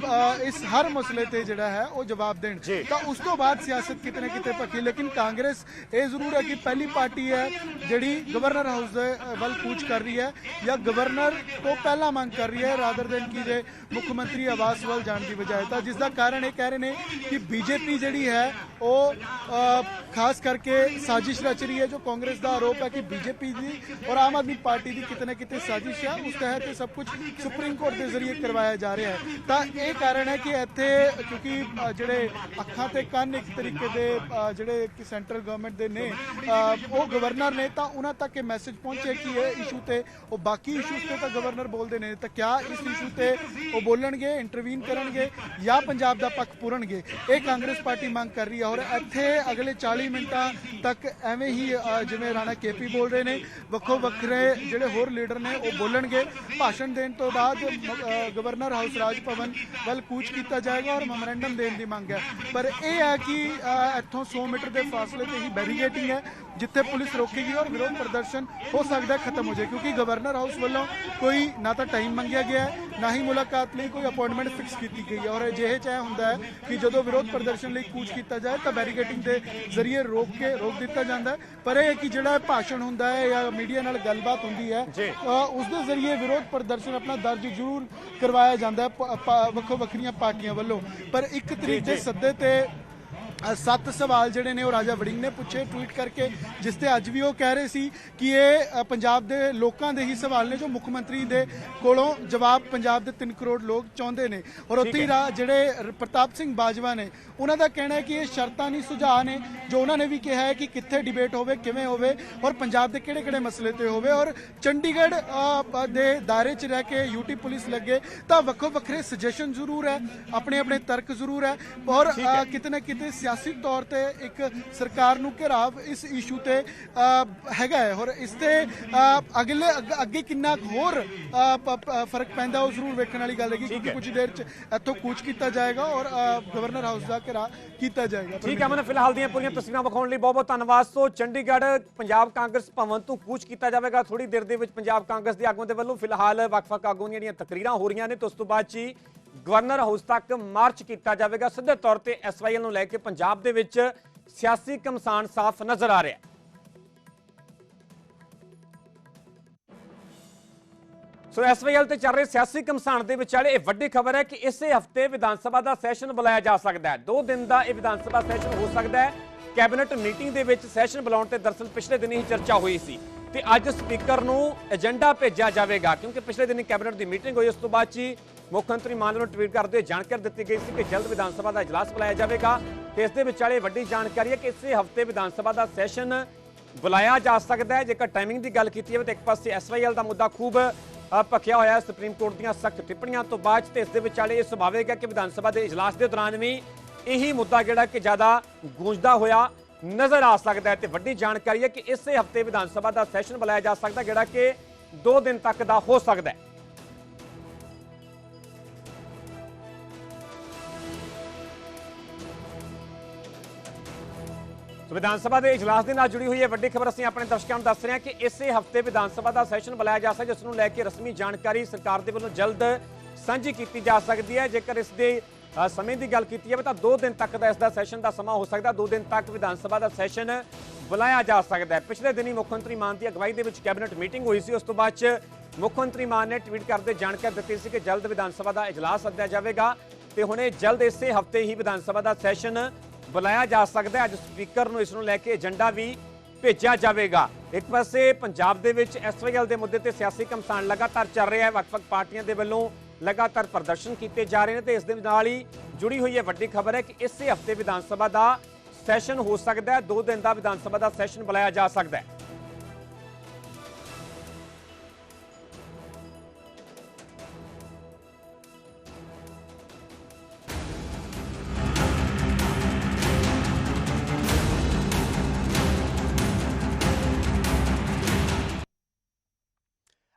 [SPEAKER 4] ਇਸ ਹਰ ਮਸਲੇ ਤੇ ਜਿਹੜਾ ਹੈ ਉਹ ਜਵਾਬ ਦੇਣ ਤਾਂ ਉਸ ਤੋਂ ਬਾਅਦ ਸਿਆਸਤ ਕਿਤੇ ਨਾ ਕਿਤੇ ਭਖੀ। ਲੇਕਿਨ ਕਾਂਗਰਸ ਇਹ ਜ਼ਰੂਰ ਹੈ ਕਿ ਪਹਿਲੀ ਪਾਰਟੀ ਹੈ ਜਿਹੜੀ ਗਵਰਨਰ ਹਾਊਸ ਦੇ ਵੱਲ ਕੂਚ ਕਰ ਰਹੀ ਹੈ ਜਾਂ ਗਵਰਨਰ ਤੋਂ ਪਹਿਲਾਂ ਮੰਗ ਕਰ ਰਹੀ ਹੈ ਰਾਦਰ ਦੇਨ ਕਿ ਜੇ ਮੁੱਖ ਮੰਤਰੀ ਆਵਾਸ ਵੱਲ ਜਾਣ ਦੀ ਬਜਾਏ ਤਾਂ ਜਿਸ ਦਾ ਕਾਰਨ ਇਹ ਕਹਿ ਰਹੇ ਨੇ ਕਿ BJP ਜਿਹੜੀ ਹੈ ਉਹ ਖਾਸ ਕਰਕੇ ਸਾਜ਼ਿਸ਼ ਰਚ ਰਹੀ ਹੈ। ਜੋ ਕਾਂਗਰਸ ਦਾ ਆਰੋਪ ਹੈ ਕਿ BJP ਦੀ ਔਰ ਆਮ ਆਦਮੀ ਪਾਰਟੀ ਦੀ ਕਿਤੇ ਨਾ ਕਿਤੇ ਸਾਜ਼ਿਸ਼ ਹੈ ਉਸ ਤਹਿਤ ਇਹ ਸਭ ਕੁਝ ਸੁਪਰੀਮ ਕੋਰਟ ਦੇ ਜ਼ਰੀਏ ਕਰਵਾਇਆ ਜਾ ਰਿਹਾ ਹੈ। ਤਾਂ ਇਹ ਕਾਰਨ ਹੈ ਕਿ ਇੱਥੇ ਕਿਉਂਕਿ ਜਿਹੜੇ ਅੱਖਾਂ ਤੇ ਕੰਨ ਇੱਕ ਤਰੀਕੇ ਦੇ ਜਿਹੜੇ ਕਿ ਸੈਂਟਰਲ ਗਵਰਨਮੈਂਟ ਦੇ ਨੇ ਉਹ ਗਵਰਨਰ ਨੇ ਤਾਂ ਉਹਨਾਂ ਤੱਕ ਇਹ ਮੈਸੇਜ ਪਹੁੰਚੇ ਕਿ ਇਹ ਇਸ਼ੂ ਤੇ ਉਹ ਬਾਕੀ ਇਸ਼ੂਜ਼ ਤੇ ਤਾਂ ਗਵਰਨਰ ਬੋਲਦੇ ਨੇ ਤਾਂ ਕਿਆ ਇਸ ਇਸ਼ੂ ਤੇ ਉਹ ਬੋਲਣਗੇ, ਇੰਟਰਵੀਨ ਕਰਨਗੇ ਜਾਂ ਪੰਜਾਬ ਦਾ ਪੱਖ ਪੂਰਨਗੇ। ਇਹ ਕਾਂਗਰਸ ਪਾਰਟੀ ਮੰਗ ਕਰ ਰਹੀ ਹੈ ਔਰ ਇੱਥੇ ਅਗਲੇ 40 ਮਿੰਟਾਂ ਤੱਕ ਐਵੇਂ ਹੀ ਜਿਵੇਂ ਰਾਣਾ KP ਬੋਲ ਰਹੇ ਨੇ ਵੱਖੋ ਵੱਖਰੇ ਜਿਹੜੇ ਹੋਰ ਲੀਡਰ ਨੇ ਉਹ ਬੋਲਣਗੇ। ਭਾਸ਼ਣ ਦੇਣ ਤੋਂ ਬਾਅਦ ਗਵਰਨਰ ਹਾਊਸ ਰਾਜ ਭਵਨ ਵੱਲ ਕੂਚ ਕੀਤਾ ਜਾਏਗਾ ਔਰ ਮੈਮੋਰੈਂਡਮ ਦੇਣ ਦੀ ਮੰਗ ਹੈ। ਪਰ ਇਹ ਹੈ ਕਿ ਇੱਥੋਂ 100 ਮੀਟਰ ਦੇ ਫਾਸਲੇ ਤੇ ਹੀ ਬੈਰੀਗੇਟਿੰਗ ਹੈ ਜਿੱਥੇ ਪੁਲਿਸ ਰੋਕੇਗੀ ਔਰ ਵਿਰੋਧ ਪ੍ਰਦਰਸ਼ਨ ਹੋ ਸਕਦਾ ਖਤਮ ਹੋ ਜਾਏ ਕਿਉਂਕਿ ਗਵਰਨਰ ਹਾਊਸ ਵੱਲੋਂ ਕੋਈ ਨਾ ਤਾਂ ਟਾਈਮ ਮੰਗਿਆ ਗਿਆ ਹੈ ਨਾ ਹੀ ਮੁਲਾਕਾਤ ਲਈ ਕੋਈ ਅਪਾਇੰਟਮੈਂਟ ਫਿਕਸ ਕੀਤੀ ਗਈ ਹੈ ਔਰ ਅਜਿਹੇ 'ਚ ਇਹ ਹੁੰਦਾ ਹੈ ਕਿ ਜਦੋਂ ਵਿਰੋਧ ਪ੍ਰਦਰਸ਼ਨ ਲਈ ਕੂਚ ਕੀਤਾ ਜਾਏ ਤਾਂ ਬੈਰੀਗੇਟਿੰਗ ਦੇ ਜ਼ਰੀਏ ਰੋਕ ਦਿੱਤਾ ਜਾਂਦਾ ਹੈ। ਪਰ ਇਹ ਕਿ ਜਿਹੜਾ ਭਾਸ਼ਣ ਹੁੰਦਾ ਹੈ ਜਾਂ ਮੀਡੀਆ ਨਾਲ ਗੱਲਬਾਤ ਹੁੰਦੀ ਹੈ ਉਸ ਦੇ ਜ਼ਰੀਏ ਵਿਰੋਧ ਪ੍ਰਦਰਸ਼ਨ ਆਪਣਾ ਦਰਜ ਜ਼ਰੂਰ ਕਰਵਾਇਆ ਜਾਂਦਾ ਹੈ ਵੱਖੋ ਵੱਖਰੀਆਂ ਪਾਰਟੀਆਂ ਵੱਲੋਂ। ਪਰ 1 ਤਰੀਕ ਦੇ ਸੱਦੇ ਤੇ 7 ਸਵਾਲ ਜਿਹੜੇ ਨੇ ਉਹ ਰਾਜਾ ਵੜਿੰਗ ਨੇ ਪੁੱਛੇ ਟਵੀਟ ਕਰਕੇ ਜਿਸ ਤੇ ਅੱਜ ਵੀ ਉਹ ਕਹਿ ਰਹੇ ਸੀ ਕਿ ਇਹ ਪੰਜਾਬ ਦੇ ਲੋਕਾਂ ਦੇ ਹੀ ਸਵਾਲ ਨੇ ਜੋ ਮੁੱਖ ਮੰਤਰੀ ਦੇ ਕੋਲੋਂ ਜਵਾਬ ਪੰਜਾਬ ਦੇ 3 ਕਰੋੜ ਲੋਕ ਚਾਹੁੰਦੇ ਨੇ। ਔਰ ਉੱਥੇ ਜਿਹੜੇ ਪ੍ਰਤਾਪ ਸਿੰਘ ਬਾਜਵਾ ਨੇ ਉਹਨਾਂ ਦਾ ਕਹਿਣਾ ਹੈ ਕਿ ਇਹ ਸ਼ਰਤਾਂ ਨਹੀਂ ਸੁਝਾਅ ਨੇ ਜੋ ਉਹਨਾਂ ਨੇ ਵੀ ਕਿਹਾ ਹੈ ਕਿ ਕਿੱਥੇ ਡਿਬੇਟ ਹੋਵੇ, ਕਿਵੇਂ ਹੋਵੇ ਔਰ ਪੰਜਾਬ ਦੇ ਕਿਹੜੇ ਮਸਲੇ ਤੇ ਹੋਵੇ ਔਰ ਚੰਡੀਗੜ੍ਹ ਦੇ ਦਾਇਰੇ 'ਚ ਰਹਿ ਕੇ UT ਪੁਲਿਸ ਲੱਗੇ ਤਾਂ ਵੱਖੋ ਵੱਖਰੇ ਸੁਜੈਸ਼ਨ ਜ਼ਰੂਰ ਹੈ, ਆਪਣੇ ਤਰਕ ਜ਼ਰੂਰ ਹੈ ਔਰ ਕਿਤੇ ਨਾ ਕਿਤੇ ਸਿਆਸੀ ਤੌਰ ਤੇ ਇੱਕ ਸਰਕਾਰ ਨੂੰ ਘਿਰਾਵ ਇਸ ਇਸ਼ੂ ਤੇ ਹੈਗਾ ਹੈ ਔਰ ਇਸ ਤੇ ਅੱਗੇ ਕਿੰਨਾ ਹੋਰ ਫਰਕ ਪੈਂਦਾ ਉਹ ਜ਼ਰੂਰ ਵੇਖਣ ਵਾਲੀ ਗੱਲ ਹੈਗੀ ਕਿਉਂਕਿ ਕੁਝ ਦੇਰ 'ਚ ਇੱਥੋਂ ਕੂਚ ਕੀਤਾ ਜਾਏਗਾ ਔਰ ਗਵਰਨਰ ਹਾਊਸ ਦਾ ਘਿਰਾ ਕੀਤਾ ਜਾਏਗਾ।
[SPEAKER 1] ਠੀਕ ਹੈ ਮਨ ਫਿਲਹਾਲ ਦੀਆਂ ਪੂਰੀਆਂ ਤਸਵੀਰਾਂ ਵਿਖਾਉਣ ਲਈ ਬਹੁਤ ਬਹੁਤ ਧੰਨਵਾਦ। ਸੋ ਚੰਡੀਗੜ੍ਹ ਪੰਜਾਬ ਕਾਂਗਰਸ ਭਵਨ ਤੋਂ ਕੂਚ ਕੀਤਾ ਜਾਵੇਗਾ ਥੋੜੀ ਦੇਰ ਦੇ ਵਿੱਚ ਪੰਜਾਬ ਕਾਂਗਰਸ ਦੇ ਆਗੂਆਂ ਦੇ ਵੱਲੋਂ। ਫਿਲਹਾਲ ਵੱਖ-ਵੱਖ ਆਗੂਆਂ ਦੀਆਂ ਜਿਹੜੀਆਂ ਤਕਰੀਰਾਂ ਹੋ ਰਹੀਆਂ ਨੇ ਤੇ ਉਸ ਤੋਂ ਬਾਅਦ 'ਚ ਗਵਰਨਰ ਹਾਊਸ ਤੱਕ ਮਾਰਚ ਕੀਤਾ ਜਾਵੇਗਾ। ਸਿੱਧੇ ਤੌਰ ਤੇ SYL ਨੂੰ ਲੈ ਕੇ ਪੰਜਾਬ ਦੇ ਵਿੱਚ ਸਿਆਸੀ ਘਮਸਾਨ ਸਾਫ਼ ਨਜ਼ਰ ਆ ਰਿਹਾ ਹੈ। ਸੋ SYL ਤੇ ਚੱਲ ਰਹੇ ਸਿਆਸੀ ਘਮਸਾਨ ਦੇ ਵਿਚਾਲੇ ਇਹ ਵੱਡੀ ਖਬਰ ਹੈ ਕਿ ਇਸੇ ਹਫਤੇ ਵਿਧਾਨ ਸਭਾ ਦਾ ਸੈਸ਼ਨ ਬੁਲਾਇਆ ਜਾ ਸਕਦਾ ਹੈ। 2 ਦਿਨ ਦਾ ਇਹ ਵਿਧਾਨ ਸਭਾ ਸੈਸ਼ਨ ਹੋ ਸਕਦਾ ਹੈ। ਕੈਬਨਿਟ ਮੀਟਿੰਗ ਦੇ ਵਿੱਚ ਸੈਸ਼ਨ ਬੁਲਾਉਣ ਤੇ ਦਰਅਸਲ ਪਿਛਲੇ ਦਿਨ ਹੀ ਚਰਚਾ ਹੋਈ ਸੀ ਤੇ ਅੱਜ ਸਪੀਕਰ ਨੂੰ ਏਜੰਡਾ ਭੇਜਿਆ ਜਾਵੇਗਾ ਕਿਉਂਕਿ ਪਿਛਲੇ ਦਿਨ ਕੈਬਨਿਟ ਦੀ ਮੀਟਿੰਗ ਹੋਈ। ਉਸ ਤੋਂ ਬਾਅਦ ਹੀ ਮੁੱਖ ਮੰਤਰੀ ਮਾਨ ਨੂੰ ਟਵੀਟ ਕਰਦੇ ਹੋਏ ਜਾਣਕਾਰੀ ਦਿੱਤੀ ਗਈ ਸੀ ਕਿ ਜਲਦ ਵਿਧਾਨ ਸਭਾ ਦਾ ਇਜਲਾਸ ਬੁਲਾਇਆ ਜਾਵੇਗਾ ਤੇ ਇਸ ਦੇ ਵਿਚਾਲੇ ਵੱਡੀ ਜਾਣਕਾਰੀ ਹੈ ਕਿ ਇਸੇ ਹਫਤੇ ਵਿਧਾਨ ਸਭਾ ਦਾ ਸੈਸ਼ਨ ਬੁਲਾਇਆ ਜਾ ਸਕਦਾ ਹੈ। ਜੇਕਰ ਟਾਈਮਿੰਗ ਦੀ ਗੱਲ ਕੀਤੀ ਜਾਵੇ ਤਾਂ ਇੱਕ ਪਾਸੇ SYL ਦਾ ਮੁੱਦਾ ਖੂਬ ਭਖਿਆ ਹੋਇਆ ਹੈ ਸੁਪਰੀਮ ਕੋਰਟ ਦੀਆਂ ਸਖਤ ਟਿੱਪਣੀਆਂ ਤੋਂ ਬਾਅਦ ਤੇ ਇਸ ਦੇ ਵਿਚਾਲੇ ਇਹ ਸੁਭਾਵਿਕ ਹੈ ਕਿ ਵਿਧਾਨ ਸਭਾ ਦੇ ਇਜਲਾਸ ਦੇ ਦੌਰਾਨ ਵੀ ਇਹੀ ਮੁੱਦਾ ਜਿਹੜਾ ਕਿ ਜ਼ਿਆਦਾ ਗੂੰਜਦਾ ਹੋਇਆ ਨਜ਼ਰ ਆ ਸਕਦਾ ਹੈ ਤੇ ਵੱਡੀ ਜਾਣਕਾਰੀ ਹੈ ਕਿ ਇਸੇ ਹਫਤੇ ਵਿਧਾਨ ਸਭਾ ਦਾ ਸੈਸ਼ਨ ਬੁਲਾਇਆ ਜਾ ਸਕਦਾ ਜਿਹੜਾ ਕਿ 2 ਦਿਨ ਤੱਕ ਦਾ ਹੋ ਸਕਦਾ ਹੈ। ਵਿਧਾਨ ਸਭਾ ਦੇ ਇਜਲਾਸ ਦੇ ਨਾਲ ਜੁੜੀ ਹੋਈ ਹੈ ਵੱਡੀ ਖਬਰ ਅਸੀਂ ਆਪਣੇ ਦਰਸ਼ਕਾਂ ਨੂੰ ਦੱਸ ਰਹੇ ਹਾਂ ਕਿ ਇਸੇ ਹਫਤੇ ਵਿਧਾਨ ਸਭਾ ਦਾ ਸੈਸ਼ਨ ਬੁਲਾਇਆ ਜਾ ਸਕਦਾ ਜਿਸ ਨੂੰ ਲੈ ਕੇ ਰਸਮੀ ਜਾਣਕਾਰੀ ਸਰਕਾਰ ਦੇ ਵੱਲੋਂ ਜਲਦ ਸਾਂਝੀ ਕੀਤੀ ਜਾ ਸਕਦੀ ਹੈ। ਜੇਕਰ ਇਸ ਦੇ ਸਮੇਂ ਦੀ ਗੱਲ ਕੀਤੀ ਜਾਵੇ ਤਾਂ 2 ਦਿਨ ਤੱਕ ਦਾ ਇਸ ਦਾ ਸੈਸ਼ਨ ਦਾ ਸਮਾਂ ਹੋ ਸਕਦਾ। 2 ਦਿਨ ਤੱਕ ਵਿਧਾਨ ਸਭਾ ਦਾ ਸੈਸ਼ਨ ਬੁਲਾਇਆ ਜਾ ਸਕਦਾ ਹੈ। ਪਿਛਲੇ ਦਿਨੀ ਮੁੱਖ ਮੰਤਰੀ ਮਾਨ ਦੀ ਅਗਵਾਈ ਦੇ ਵਿੱਚ ਕੈਬਨਿਟ ਮੀਟਿੰਗ ਹੋਈ ਸੀ। ਉਸ ਤੋਂ ਬਾਅਦ 'ਚ ਮੁੱਖ ਮੰਤਰੀ ਮਾਨ ਨੇ ਟਵੀਟ ਕਰਦੇ ਜਾਣਕਾਰੀ ਦਿੱਤੀ ਸੀ ਕਿ ਜਲਦ ਵਿਧਾਨ ਸਭਾ ਦਾ ਇਜਲਾਸ ਸੱਦਿਆ ਜਾਵੇਗਾ ਤੇ ਹੁਣੇ ਜਲਦ ਇਸੇ ਹਫਤੇ ਹੀ ਵਿਧਾਨ ਸਭਾ ਦਾ ਸੈਸ਼ਨ ਬੁਲਾਇਆ ਜਾ ਸਕਦਾ ਹੈ। ਅੱਜ ਸਪੀਕਰ ਨੂੰ ਇਸ ਨੂੰ ਲੈ ਕੇ ਏਜੰਡਾ ਵੀ ਭੇਜਿਆ ਜਾਵੇਗਾ। ਇੱਕ ਪਾਸੇ ਪੰਜਾਬ ਦੇ ਵਿੱਚ SYL ਦੇ ਮੁੱਦੇ ਤੇ ਸਿਆਸੀ ਘਮਸਾਨ ਲਗਾਤਾਰ ਚੱਲ ਰਿਹਾ ਹੈ। ਵੱਖ-ਵੱਖ ਪਾਰਟੀਆਂ ਦੇ ਵੱਲੋਂ ਲਗਾਤਾਰ ਪ੍ਰਦਰਸ਼ਨ ਕੀਤੇ ਜਾ ਰਹੇ ਨੇ ਤੇ ਇਸ ਦੇ ਨਾਲ ਹੀ ਜੁੜੀ ਹੋਈ ਹੈ ਵੱਡੀ ਖਬਰ ਹੈ ਕਿ ਇਸੇ ਹਫਤੇ ਵਿਧਾਨ ਸਭਾ ਦਾ ਸੈਸ਼ਨ ਹੋ ਸਕਦਾ ਹੈ। 2 ਦਿਨ ਦਾ ਵਿਧਾਨ ਸਭਾ ਦਾ ਸੈਸ਼ਨ ਬੁਲਾਇਆ ਜਾ ਸਕਦਾ ਹੈ।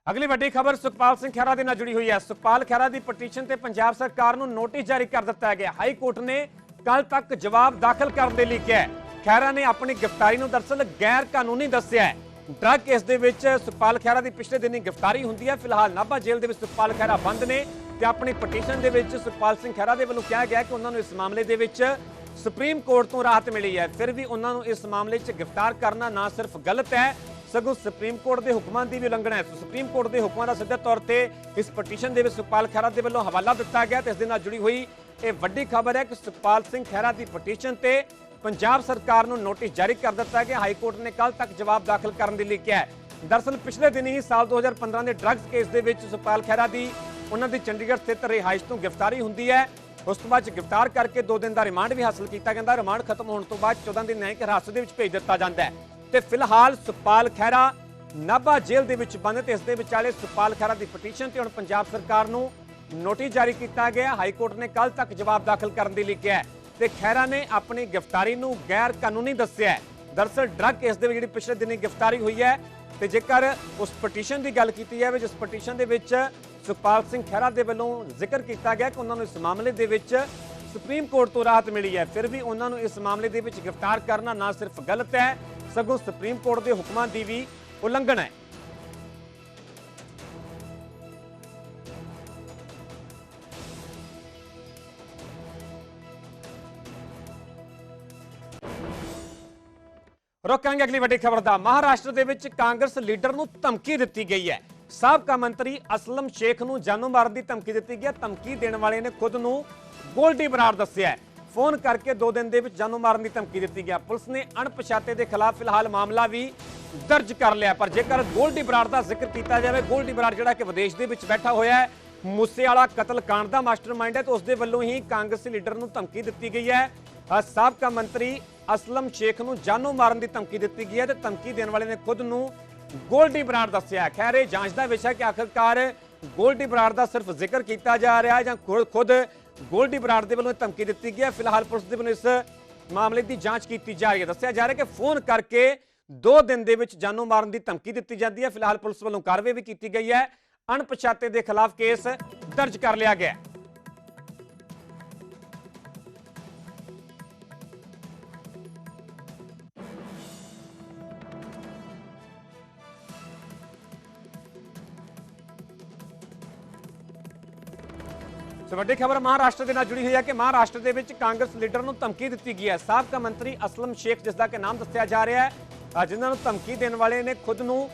[SPEAKER 1] ਅਗਲੀ ਵੱਡੀ ਖਬਰ ਸੁਖਪਾਲ ਸਿੰਘ ਖਹਿਰਾ ਦੇ ਨਾਲ ਜੁੜੀ ਹੋਈ ਹੈ। ਸੁਖਪਾਲ ਖਹਿਰਾ ਦੀ ਪਟੀਸ਼ਨ ਤੇ ਪੰਜਾਬ ਸਰਕਾਰ ਨੂੰ ਨੋਟਿਸ ਜਾਰੀ ਕਰ ਦਿੱਤਾ ਗਿਆ। ਹਾਈ ਕੋਰਟ ਨੇ ਕੱਲ ਤੱਕ ਜਵਾਬ ਦਾਖਲ ਕਰਨ ਦੇ ਲਈ ਕਿਹਾ ਹੈ। ਖਹਿਰਾ ਨੇ ਆਪਣੀ ਗ੍ਰਿਫਤਾਰੀ ਨੂੰ ਦਰਅਸਲ ਗੈਰ ਕਾਨੂੰਨੀ ਦੱਸਿਆ ਹੈ। ਡਰੱਗ ਕੇਸ ਦੇ ਵਿੱਚ ਸੁਖਪਾਲ ਖਹਿਰਾ ਦੀ ਪਿਛਲੇ ਦਿਨੀ ਗ੍ਰਿਫਤਾਰੀ ਹੁੰਦੀ ਹੈ। ਫਿਲਹਾਲ ਨਾਭਾ ਜੇਲ੍ਹ ਦੇ ਵਿੱਚ ਸੁਖਪਾਲ ਖਹਿਰਾ ਬੰਦ ਨੇ ਤੇ ਆਪਣੀ ਪਟੀਸ਼ਨ ਦੇ ਵਿੱਚ ਸੁਖਪਾਲ ਸਿੰਘ ਖਹਿਰਾ ਦੇ ਵੱਲੋਂ ਕਿਹਾ ਗਿਆ ਕਿ ਉਹਨਾਂ ਨੂੰ ਇਸ ਮਾਮਲੇ ਦੇ ਵਿੱਚ ਸੁਪਰੀਮ ਕੋਰਟ ਤੋਂ ਰਾਹਤ ਮਿਲੀ ਹੈ। ਫਿਰ ਵੀ ਉਹਨਾਂ ਨੂੰ ਇਸ ਮਾਮਲੇ 'ਚ ਗ੍ਰਿਫਤਾਰ ਕਰਨਾ ਨਾ ਸਿਰਫ ਗਲਤ ਹੈ ਸਗੋਂ ਸੁਪਰੀਮ ਕੋਰਟ ਦੇ ਹੁਕਮਾਂ ਦੀ ਵੀ ਉਲੰਘਣਾ ਹੈ। ਸੁਪਰੀਮ ਕੋਰਟ ਦੇ ਹੁਕਮਾਂ ਦਾ ਸਿੱਧੇ ਤੌਰ ਤੇ ਇਸ ਪਟੀਸ਼ਨ ਦੇ ਵਿੱਚ ਸੁਖਪਾਲ ਖਹਿਰਾ ਦੇ ਵੱਲੋਂ ਹਵਾਲਾ ਦਿੱਤਾ ਗਿਆ ਤੇ ਇਸ ਦੇ ਨਾਲ ਜੁੜੀ ਹੋਈ ਇਹ ਵੱਡੀ ਖਬਰ ਹੈ ਕਿ ਸੁਖਪਾਲ ਸਿੰਘ ਖਹਿਰਾ ਦੀ ਪਟੀਸ਼ਨ ਤੇ ਪੰਜਾਬ ਸਰਕਾਰ ਨੂੰ ਨੋਟਿਸ ਜਾਰੀ ਕਰ ਦਿੱਤਾ ਗਿਆ। ਹਾਈ ਕੋਰਟ ਨੇ ਕੱਲ ਤੱਕ ਜਵਾਬ ਦਾਖਲ ਕਰਨ ਦੇ ਲਈ ਕਿਹਾ ਹੈ। ਦਰਅਸਲ ਪਿਛਲੇ ਦਿਨੀ ਹੀ ਸਾਲ 2015 ਦੇ ਡਰੱਗਸ ਕੇਸ ਦੇ ਵਿੱਚ ਸੁਖਪਾਲ ਖਹਿਰਾ ਦੀ ਉਹਨਾਂ ਦੀ ਚੰਡੀਗੜ੍ਹ ਸਥਿਤ ਰਿਹਾਇਸ਼ ਤੋਂ ਗ੍ਰਿਫਤਾਰੀ ਹੁੰਦੀ ਹੈ। ਉਸ ਤੋਂ ਬਾਅਦ ਗ੍ਰਿਫਤਾਰ ਕਰਕੇ 2 ਦਿਨ ਦਾ ਰਿਮਾਂਡ ਵੀ ਹਾਸਲ ਕੀਤਾ ਜਾਂਦਾ। ਰਿਮਾਂਡ ਖਤਮ ਹੋਣ ਤੋਂ ਬਾਅਦ 14 ਦਿਨ ਨਿਆਇਕ ਹਿਰਾਸਤ ਦੇ ਵਿੱਚ ਭੇਜ ਦਿੱਤਾ ਜਾਂਦਾ ਹੈ ਤੇ ਫਿਲਹਾਲ ਸੁਖਪਾਲ ਖਹਿਰਾ ਨਾਭਾ ਜੇਲ੍ਹ ਦੇ ਵਿੱਚ ਬੰਦ ਤੇ ਇਸ ਦੇ ਵਿਚਾਲੇ ਸੁਖਪਾਲ ਖਹਿਰਾ ਦੀ ਪਟੀਸ਼ਨ ਤੇ ਹੁਣ ਪੰਜਾਬ ਸਰਕਾਰ ਨੂੰ ਨੋਟਿਸ ਜਾਰੀ ਕੀਤਾ ਗਿਆ। ਹਾਈ ਕੋਰਟ ਨੇ ਕੱਲ ਤੱਕ ਜਵਾਬ ਦਾਖਲ ਕਰਨ ਦੇ ਲਈ ਕਿਹਾ ਹੈ ਤੇ ਖਹਿਰਾ ਨੇ ਆਪਣੀ ਗ੍ਰਿਫਤਾਰੀ ਨੂੰ ਗੈਰ ਕਾਨੂੰਨੀ ਦੱਸਿਆ ਹੈ। ਦਰਅਸਲ ਡਰੱਗ ਕੇਸ ਦੇ ਵਿੱਚ ਜਿਹੜੀ ਪਿਛਲੇ ਦਿਨੀ ਗ੍ਰਿਫਤਾਰੀ ਹੋਈ ਹੈ ਤੇ ਜੇਕਰ ਉਸ ਪਟੀਸ਼ਨ ਦੀ ਗੱਲ ਕੀਤੀ ਜਾਵੇ ਜਿਸ ਪਟੀਸ਼ਨ ਦੇ ਵਿੱਚ ਸੁਖਪਾਲ ਸਿੰਘ ਖਹਿਰਾ ਦੇ ਵੱਲੋਂ ਜ਼ਿਕਰ ਕੀਤਾ ਗਿਆ ਕਿ ਉਹਨਾਂ ਨੂੰ ਇਸ ਮਾਮਲੇ ਦੇ ਵਿੱਚ ਸੁਪਰੀਮ ਕੋਰਟ ਤੋਂ ਰਾਹਤ ਮਿਲੀ ਹੈ। ਫਿਰ ਵੀ ਉਹਨਾਂ ਨੂੰ ਇਸ ਮਾਮਲੇ ਦੇ ਵਿੱਚ ਗ੍ਰਿਫਤਾਰ ਕਰਨਾ ਨਾ ਸਿਰਫ ਗਲਤ ਹੈ ਸਗੋਂ ਸੁਪਰੀਮ ਕੋਰਟ ਦੇ ਹੁਕਮਾਂ ਦੀ ਵੀ ਉਲੰਘਣ ਹੈ। ਰੋਕਾਂਗੇ ਅਗਲੀ ਵੱਡੀ ਖਬਰ ਦਾ। ਮਹਾਰਾਸ਼ਟਰ ਦੇ ਵਿੱਚ ਕਾਂਗਰਸ ਲੀਡਰ ਨੂੰ ਧਮਕੀ ਦਿੱਤੀ ਗਈ ਹੈ। ਸਾਬਕਾ ਮੰਤਰੀ ਅਸਲਮ ਸ਼ੇਖ ਨੂੰ ਜਾਨੋਂ ਮਾਰਨ ਦੀ ਧਮਕੀ ਦਿੱਤੀ ਗਈ ਹੈ। ਧਮਕੀ ਦੇਣ ਵਾਲੇ ਨੇ ਖੁਦ ਨੂੰ ਗੋਲਡੀ ਬਰਾੜ ਦੱਸਿਆ ਹੈ। ਫੋਨ ਕਰਕੇ 2 ਦਿਨ ਦੇ ਵਿੱਚ ਜਾਨੋਂ ਮਾਰਨ ਦੀ ਧਮਕੀ ਦਿੱਤੀ ਗਈ। ਪੁਲਿਸ ਨੇ ਅਣਪਛਾਤੇ ਦੇ ਖਿਲਾਫ ਫਿਲਹਾਲ ਮਾਮਲਾ ਵੀ ਦਰਜ ਕਰ ਲਿਆ। ਪਰ ਜੇਕਰ ਗੋਲਡੀ ਬਰਾੜ ਦਾ ਜ਼ਿਕਰ ਕੀਤਾ ਜਾਵੇ, ਗੋਲਡੀ ਬਰਾੜ ਜਿਹੜਾ ਕਿ ਵਿਦੇਸ਼ ਦੇ ਵਿੱਚ ਬੈਠਾ ਹੋਇਆ ਹੈ, ਮੂਸੇਵਾਲਾ ਕਤਲकांड ਦਾ ਮਾਸਟਰਮਾਈਂਡ ਹੈ ਤੇ ਉਸ ਦੇ ਵੱਲੋਂ ਹੀ ਕਾਂਗਰਸੀ ਲੀਡਰ ਨੂੰ ਧਮਕੀ ਦਿੱਤੀ ਗਈ ਹੈ। ਸਾਬਕਾ ਮੰਤਰੀ ਅਸਲਮ ਸ਼ੇਖ ਨੂੰ ਜਾਨੋਂ ਮਾਰਨ ਦੀ ਧਮਕੀ ਦਿੱਤੀ ਗਈ ਹੈ ਤੇ ਧਮਕੀ ਦੇਣ ਵਾਲੇ ਨੇ ਖੁਦ ਨੂੰ ਗੋਲਡੀ ਬਰਾੜ ਦੱਸਿਆ। ਖੈਰ ਇਹ ਜਾਂਚ ਦਾ ਵਿਸ਼ਾ ਕਿ ਆਖਿਰਕਾਰ ਗੋਲਡੀ ਬਰਾੜ ਦਾ ਸਿਰਫ ਜ਼ਿਕਰ ਕੀਤਾ ਜਾ ਰਿਹਾ ਹੈ ਜਾਂ ਖੁਦ ਗੋਲਡੀ ਬਰਾੜ ਦੇ ਵੱਲੋਂ ਧਮਕੀ ਦਿੱਤੀ ਗਈ ਹੈ। ਫਿਲਹਾਲ ਪੁਲਿਸ ਦੇ ਵੱਲੋਂ ਇਸ ਮਾਮਲੇ ਦੀ ਜਾਂਚ ਕੀਤੀ ਜਾ ਰਹੀ ਹੈ। ਦੱਸਿਆ ਜਾ ਰਿਹਾ ਕਿ ਫੋਨ ਕਰਕੇ 2 ਦਿਨ ਦੇ ਵਿੱਚ ਜਾਨੋਂ ਮਾਰਨ ਦੀ ਧਮਕੀ ਦਿੱਤੀ ਜਾਂਦੀ ਹੈ। ਫਿਲਹਾਲ ਪੁਲਿਸ ਵੱਲੋਂ ਕਾਰਵਾਈ ਵੀ ਕੀਤੀ ਗਈ ਹੈ। ਅਣਪਛਾਤੇ ਦੇ ਖਿਲਾਫ ਕੇਸ ਦਰਜ ਕਰ ਲਿਆ ਗਿਆ। ਵੱਡੀ ਖਬਰ ਮਹਾਰਾਸ਼ਟਰ ਦੇ ਨਾਲ ਜੁੜੀ ਹੋਈ ਹੈ ਕਿ ਮਹਾਰਾਸ਼ਟਰ ਦੇ ਵਿੱਚ ਕਾਂਗਰਸ ਲੀਡਰ ਨੂੰ ਧਮਕੀ ਦਿੱਤੀ ਗਈ ਹੈ। ਸਾਬਕਾ ਮੰਤਰੀ ਅਸਲਮ ਸ਼ੇਖ ਜਿਸ ਦਾ ਕਿ ਨਾਮ ਦੱਸਿਆ ਜਾ ਰਿਹਾ ਹੈ, ਜਿਨ੍ਹਾਂ ਨੂੰ ਧਮਕੀ ਦੇਣ ਵਾਲੇ ਨੇ ਖੁਦ ਨੂੰ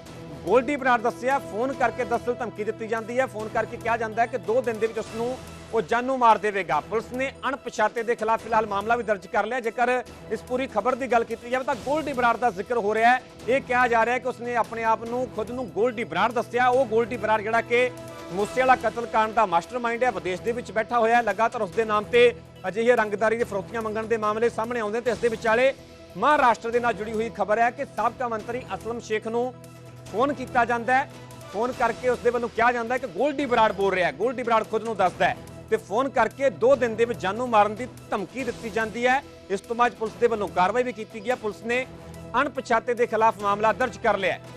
[SPEAKER 1] ਗੋਲਡੀ ਬਰਾੜ ਦੱਸਿਆ। ਫੋਨ ਕਰਕੇ ਦਰਅਸਲ ਧਮਕੀ ਦਿੱਤੀ ਜਾਂਦੀ ਹੈ। ਫੋਨ ਕਰਕੇ ਕਿਹਾ ਜਾਂਦਾ ਹੈ ਕਿ 2 ਦਿਨ ਦੇ ਵਿੱਚ ਉਸ ਨੂੰ ਉਹ ਜਾਨੋਂ ਮਾਰ ਦੇਵੇਗਾ। ਪੁਲਿਸ ਨੇ ਅਣਪਛਾਤੇ ਦੇ ਖਿਲਾਫ ਫਿਲਹਾਲ ਮਾਮਲਾ ਵੀ ਦਰਜ ਕਰ ਲਿਆ। ਜੇਕਰ ਇਸ ਪੂਰੀ ਖਬਰ ਦੀ ਗੱਲ ਕੀਤੀ ਜਾਵੇ ਤਾਂ ਗੋਲਡੀ ਬਰਾੜ ਦਾ ਜ਼ਿਕਰ ਹੋ ਰਿਹਾ ਹੈ। ਇਹ ਕਿਹਾ ਜਾ ਰਿਹਾ ਹੈ ਕਿ ਉਸਨੇ ਆਪਣੇ ਆਪ ਨੂੰ ਖੁਦ ਨੂੰ ਗੋਲਡੀ ਬਰਾੜ ਦੱਸਿਆ। ਉਹ ਗੋਲਡੀ ਬਰਾੜ ਜਿਹੜਾ ਕਿ ਮੂਸੇਵਾਲਾ ਕਤਲकांड ਦਾ ਮਾਸਟਰਮਾਈਂਡ ਹੈ, ਵਿਦੇਸ਼ ਦੇ ਵਿੱਚ ਬੈਠਾ ਹੋਇਆ ਹੈ। ਲਗਾਤਾਰ ਉਸ ਦੇ ਨਾਮ ਤੇ ਅਜਿਹੇ ਰੰਗਦਾਰੀ ਦੇ ਫਰੋਤੀਆਂ ਮੰਗਣ ਦੇ ਮਾਮਲੇ ਸਾਹਮਣੇ ਆਉਂਦੇ ਤੇ ਇਸ ਦੇ ਵਿਚਾਲੇ ਮਹਾਰਾਸ਼ਟਰ ਦੇ ਨਾਲ ਜੁੜੀ ਹੋਈ ਖਬਰ ਹੈ ਕਿ ਸਾਬਕਾ ਮੰਤਰੀ ਅਸਲਮ ਸ਼ੇਖ ਨੂੰ ਫੋਨ ਕੀਤਾ ਜਾਂਦਾ ਹੈ। ਫੋਨ ਕਰਕੇ ਉਸ ਦੇ ਵੱਲੋਂ ਕਿਹਾ ਜਾਂਦਾ ਹੈ ਕਿ ਗੋਲਡੀ ਬਰਾੜ ਬੋਲ ਰਿਹਾ ਹੈ। ਗੋਲਡੀ ਬਰਾੜ ਖੁਦ ਨੂੰ ਦੱਸਦਾ ਹੈ ਤੇ ਫੋਨ ਕਰਕੇ 2 ਦਿਨ ਦੇ ਵਿੱਚ ਜਾਨੋਂ ਮਾਰਨ ਦੀ ਧਮਕੀ ਦਿੱਤੀ ਜਾਂਦੀ ਹੈ। ਇਸ ਤੋਂ ਬਾਅਦ ਪੁਲਿਸ ਦੇ ਵੱਲੋਂ ਕਾਰਵਾਈ ਵੀ ਕੀਤੀ ਗਈ ਹੈ। ਪੁਲਿਸ ਨੇ ਅਣਪਛਾਤੇ ਦੇ ਖਿਲਾਫ ਮਾਮਲਾ ਦਰਜ ਕਰ ਲਿਆ ਹੈ।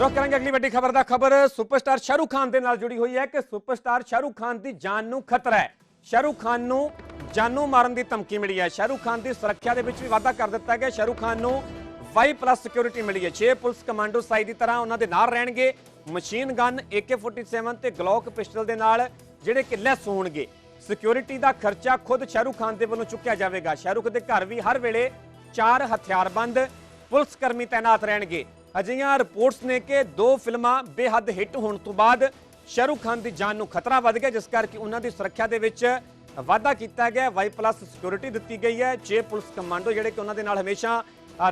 [SPEAKER 1] रुक करेंगे अगली बड़ी खबर दा। खबर सुपरस्टार शाहरुख खान दे नाल जुड़ी हुई है कि सुपरस्टार शाहरुख खान की जान नूं खतरा है। शाहरुख खान नूं जानों मारन की धमकी मिली है। शाहरुख खान की सुरक्षा के भी वाधा कर दिता गया। शाहरुख खान नूं Y+ सिक्योरिटी मिली है। 6 पुलिस कमांडो साई की तरह उन्होंने नाल रहणगे। मशीन गन AK-47 ते ग्लॉक पिस्टल दे नाल जिहड़े कि लैस होणगे। सिक्योरिटी का खर्चा खुद शाहरुख खान के वालों चुक्या जाएगा। शाहरुख के घर भी हर वेले 4 हथियारबंद पुलिसकर्मी तैनात रहणगे। अजिहियां रिपोर्ट्स ने कि 2 फिल्मां बेहद हिट होने तो बाद शाहरुख खान की जान नूं खतरा वध गया, जिस करके उन्हां दी सुरक्षा दे विच वाधा किया गया। Y+ सिक्योरिटी दी गई है। 6 पुलिस कमांडो जिहड़े कि उन्हां दे नाल हमेशा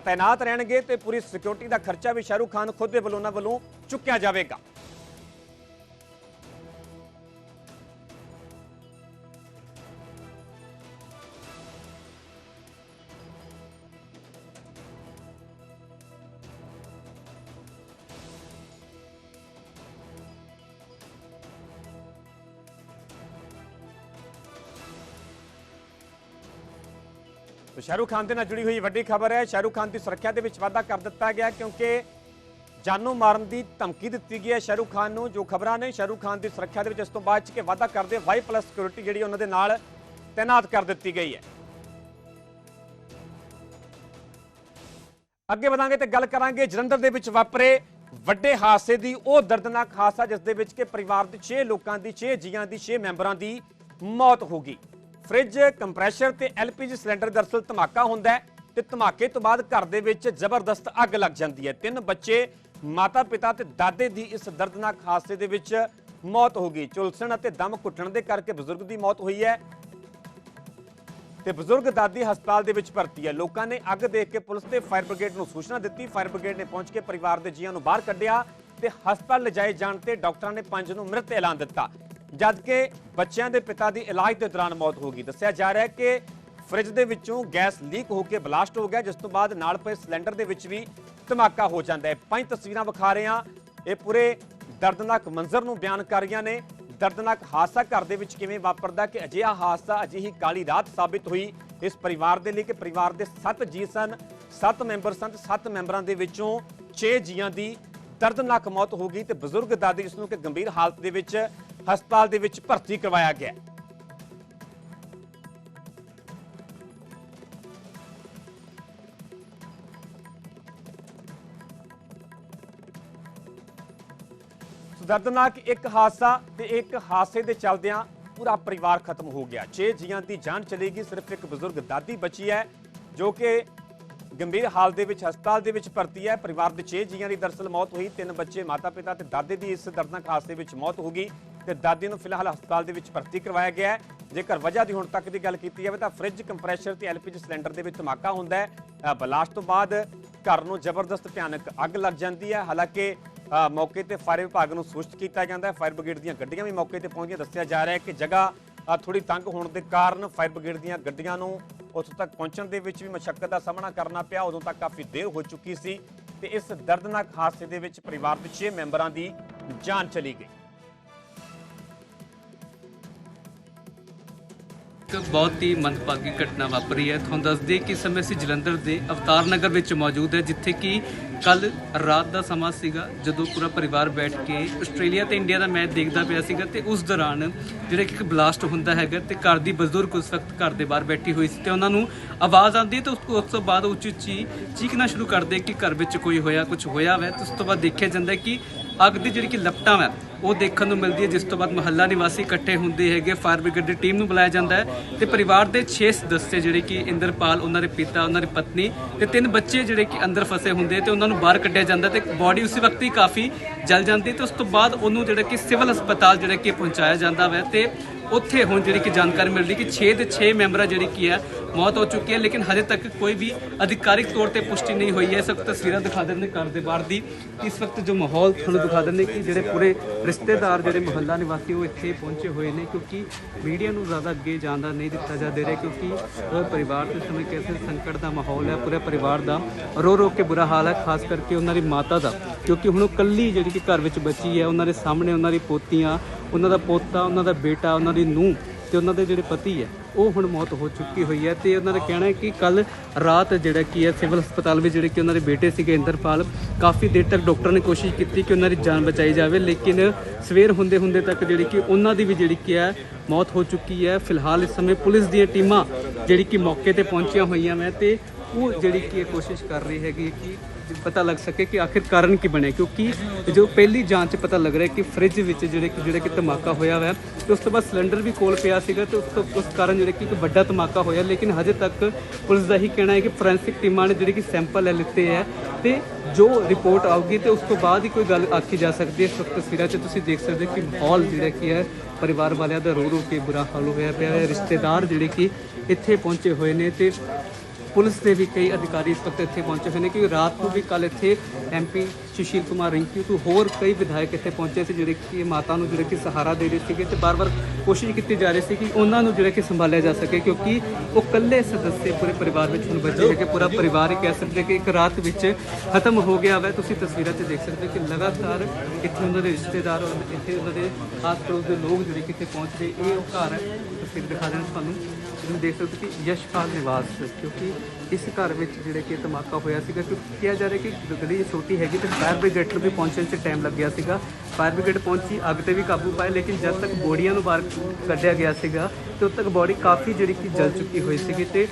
[SPEAKER 1] तैनात रहणगे ते पूरी सिक्योरिटी का खर्चा भी शाहरुख खान खुद दे वल्लों उन्हां वल्लों चुक्या जाएगा। तो शाहरुख खान के नाल जुड़ी हुई वड्डी खबर है। शाहरुख खान की सुरक्षा के विच वाधा कर दिता गया क्योंकि जानों मारन की धमकी दी गई है शाहरुख खान को। जो खबर ने शाहरुख खान की सुरक्षा के इस तो बाद कि वाधा करते Y+ सिक्योरिटी जी उन्होंने नाल तैनात कर दी गई है। अगे बढ़ांगे तो गल करांगे जलंधर दे विच वापरे वड्डे हादसे की। वो दर्दनाक हादसा जिस दे विच कि परिवार के 6 लोगों की 6 जीआं की 6 मैंबरां की मौत हो गई। फ्रिज कंप्रैशर ते LPG सिलेंडर दरअसल धमाका होंदा है ते धमाके तो बाद घर दे विच जबरदस्त अग लग जाती है। 3 बच्चे, माता पिता ते दादे की इस दर्दनाक हादसे दे विच मौत हो गई। झुलसण अते दम घुटण दे करके बजुर्ग की मौत हुई है ते बजुर्ग दादी हस्पताल दे विच भर्ती है। लोगों ने अग देख के पुलिस ते फायर ब्रिगेड नूं सूचना दी। फायर ब्रिगेड ने पहुंच के परिवार के जीआं नूं बाहर कढिया ते हस्पताल लिजाए जाण ते डॉक्टरां ने 5 नूं मृत ऐलान दिता, जबकि बच्चों के पिता की इलाज के दौरान मौत हो गई। दस्सिया जा रहा है कि फ्रिज के विचों गैस लीक होकर ब्लास्ट हो गया, जिस तो बाद नाल पे सिलेंडर के विच भी धमाका हो जाता है। 5 तस्वीरां विखा रहे हैं, ये पूरे दर्दनाक मंजर नूं बयान कर रही ने। दर्दनाक हादसा घर दे विच किवें वापरदा कि अजिहा हादसा अजिही काली रात साबित हुई इस परिवार के लिए कि परिवार के 7 जी सन, 7 मैंबर सन। 7 मैंबरां दे विचों 6 जीआं की दर्दनाक मौत हो गई तो बजुर्ग दादी जिसनूं कि गंभीर हालत दे विच हस्पताल दे विच भर्ती करवाया गया। दर्दनाक एक हादसा ते एक हादसे के चलदियां पूरा परिवार खत्म हो गया। 6 जीआं की जान चली गई, सिर्फ एक बजुर्ग दादी बची है जो कि गंभीर हालत दे विच हस्पताल दे विच भर्ती है। परिवार के 6 जीआं की दरअसल मौत हुई। 3 बच्चे, माता पिता ते दादे की इस दर्दनाक हादसे विच मौत हो गई ते दादी नूं फिलहाल हस्पताल दे विच भर्ती करवाया गया है। जेकर वजह की हुण तक की गल कीती जावे तां फ्रिज कंप्रैशर ते LPG सिलेंडर दे विच धमाका हुंदा है। ब्लास्ट तो बाद घर नूं जबरदस्त भयानक अग लग जाती है। हालांकि मौके ते फायर विभाग नूं सूचित किया जाता है। फायर ब्रिगेड दीयां गड्डियां भी मौके ते पहुंचियां। दस्सिया जा रहा है कि जगह थोड़ी तंग होने के कारण फायर ब्रिगेड दीयां गड्डियां नूं उत्थों तक पहुंचण दे विच भी मशक्कत का सामना करना पिया। उदों तक काफ़ी देर हो चुकी सी ते इस दर्दनाक हादसे दे विच परिवार के 6 मैंबरां की जान चली गई।
[SPEAKER 5] एक बहुत ही मंदभागी घटना वापरी है। तुहानूं दस दईए कि इस समय असीं जलंधर के अवतार नगर विच मौजूद है, जिथे कि कल रात का समा सीगा जदों पूरा परिवार बैठ के आस्ट्रेलिया ते इंडिया का मैच देखदा पिया सीगा ते उस दौरान जिहड़ा कि ब्लास्ट हुंदा हैगा ते घर दी बजुर्ग उस वक्त घर दे बाहर बैठी हुई सी ते उन्हां नूं आवाज़ आती तो उस तो बाद उच्ची उच्ची चीखना शुरू करदे कि घर विच कोई होया कुछ होया वै। तो उस तो बाद देखिया जांदा है कि अग की जिहड़ी कि लपटां वै वो देखने को मिलती है, जिस तो बाद मुहल्ला निवासी इकट्ठे होंदे हैगे। फायर ब्रिगेड की टीम में बुलाया जाता है तो परिवार के 6 सदस्य जिहड़े कि इंद्रपाल, उन्होंने पिता, उन्होंने पत्नी ते 3 बच्चे जिहड़े कि अंदर फसे होंदे ते उन्होंने बाहर कढ़िया जाता ते बॉडी उसी वक्त ही काफ़ी जल जाती। तो उस तो बाद उन्होंने जिहड़ा कि सिविल हस्पताल जिहड़ा कि पहुँचाया जाता वै ते उत्थे हुण जिहड़ी कि जानकारी मिल रही कि 6 ਦੇ 6 मैंबर जिहड़ी कि है मौत हो चुकी है, लेकिन हजे तक कोई भी अधिकारिक तौर पर पुष्टि नहीं हुई है। इस वक्त तस्वीरें दिखा देने घर के बाहर दी। इस वक्त जो माहौल तुहानूं दिखा देने कि जिहड़े पूरे रिश्तेदार जिहड़े मुहल्ला निवासी वो इत्थे पहुंचे हुए हैं, क्योंकि मीडिया नूं ज़्यादा अगे जाण दा नहीं दिता जा दे रहा, क्योंकि परिवार के समय कैसे संकट का माहौल है। पूरे परिवार का रो रो के बुरा हाल है, खास करके उन्होंने माता का, क्योंकि हुण कल्ली जिहड़ी कि घर विच बची है। उन्होंने सामने उन्होंने पोतियां, उन्होंने पोता, उन्होंने बेटा, उन्होंने नूंह ते उन्होंने जिहड़े पति है वो हुण मौत हो चुकी हुई है। तो उन्होंने कहना है कि कल रात जिहड़ा कि है सिविल हस्पताल में जिहड़े कि उन्होंने बेटे सीगे इंद्रपाल, काफ़ी देर तक डॉक्टर ने कोशिश की कि उन्होंने जान बचाई जाए, लेकिन सवेर होंदे होंदे तक जिहड़ी कि उन्हों की भी जिहड़ी कि है मौत हो चुकी है। फिलहाल इस समय पुलिस दी टीमां जिहड़ी कि मौके पर पहुंचिया हुई हैं ते वो जिहड़ी कि कोशिश कर रही है कि पता लग सके कि आखिर कारण की बने, क्योंकि जो पहली जांच पता लग रहा है कि फ्रिज विच जिहड़े कि धमाका होया है तो उस तो बाद सिलेंडर भी कोल पिया सीगा तो उस कारण जिहड़े कि कोई बड़ा धमाका होया। लेकिन हजे तक पुलिस का ही कहना है कि फोरेंसिक टीमां ने जिहड़े कि सैंपल लिते है तो जो रिपोर्ट आऊगी तो उस तो बाद ही कोई गल आखी जा सकती है। इस वक्त तस्वीरां 'च तुसीं देख सकते हो कि माहौल जिहड़ा कि है परिवार वालियां दा रो रो के बुरा हाल होया पिया है। रिश्तेदार जिहड़े कि इत्थे पहुंचे हुए ने ते पुलिस के भी कई अधिकारी इस वक्त इतने पहुंचे हुए हैं, क्योंकि रात को भी कल इतने MP सुशील कुमार रिंकी तो होर कई विधायक इतने पहुंचे थे जिहड़े कि माता नूं जिहड़े कि सहारा दे रहे थे। तो बार बार कोशिश की जा रही थी कि उन्होंने जिहड़े कि संभालिया जा सके, क्योंकि वो कल्ले सदस्य पूरे परिवार में हुण बचे है कि पूरा परिवार ही कह सकते कि एक रात विच खत्म हो गया है। तुसीं तस्वीरां 'च देख सकते हो कि लगातार इत्थे उन्होंने रिश्तेदार और इत्थे उन्होंने आस पड़ोस के लोग जिहड़े कि इत्थे पहुंच गए। ये घर है, तस्वीर दिखा दें तुहानूं ਤੁਸੀਂ ਦੇਖ ਸਕਦੇ ਹੋ ਕਿ ਯਸ਼ਪਾਲ ਨਿਵਾਸ, ਕਿਉਂਕਿ ਇਸ ਘਰ ਵਿੱਚ ਜਿਹੜੇ ਕਿ ਧਮਾਕਾ ਹੋਇਆ ਸੀਗਾ, ਕਿਉਂਕਿ ਕਿਹਾ ਜਾ ਰਿਹਾ ਕਿ ਗਲੀ ਛੋਟੀ ਹੈਗੀ ਤੇ ਫਾਇਰ ਬ੍ਰਿਗੇਡ ਨੂੰ ਵੀ ਪਹੁੰਚਣ 'ਚ ਟਾਈਮ ਲੱਗਿਆ ਸੀਗਾ। ਫਾਇਰ ਬ੍ਰਿਗੇਡ ਪਹੁੰਚੀ, ਅੱਗ ਤੇ ਵੀ ਕਾਬੂ ਪਾਇਆ, ਲੇਕਿਨ ਜਦ ਤੱਕ ਬੋਡੀਆਂ ਨੂੰ ਬਾਹਰ ਕੱਢਿਆ ਗਿਆ ਸੀਗਾ ਤੇ ਉਦੋਂ ਤੱਕ ਬੋਡੀ ਕਾਫੀ ਜਿਹੜੀ ਕਿ ਜਲ ਚੁੱਕੀ ਹੋਈ ਸੀਗੀ ਤੇ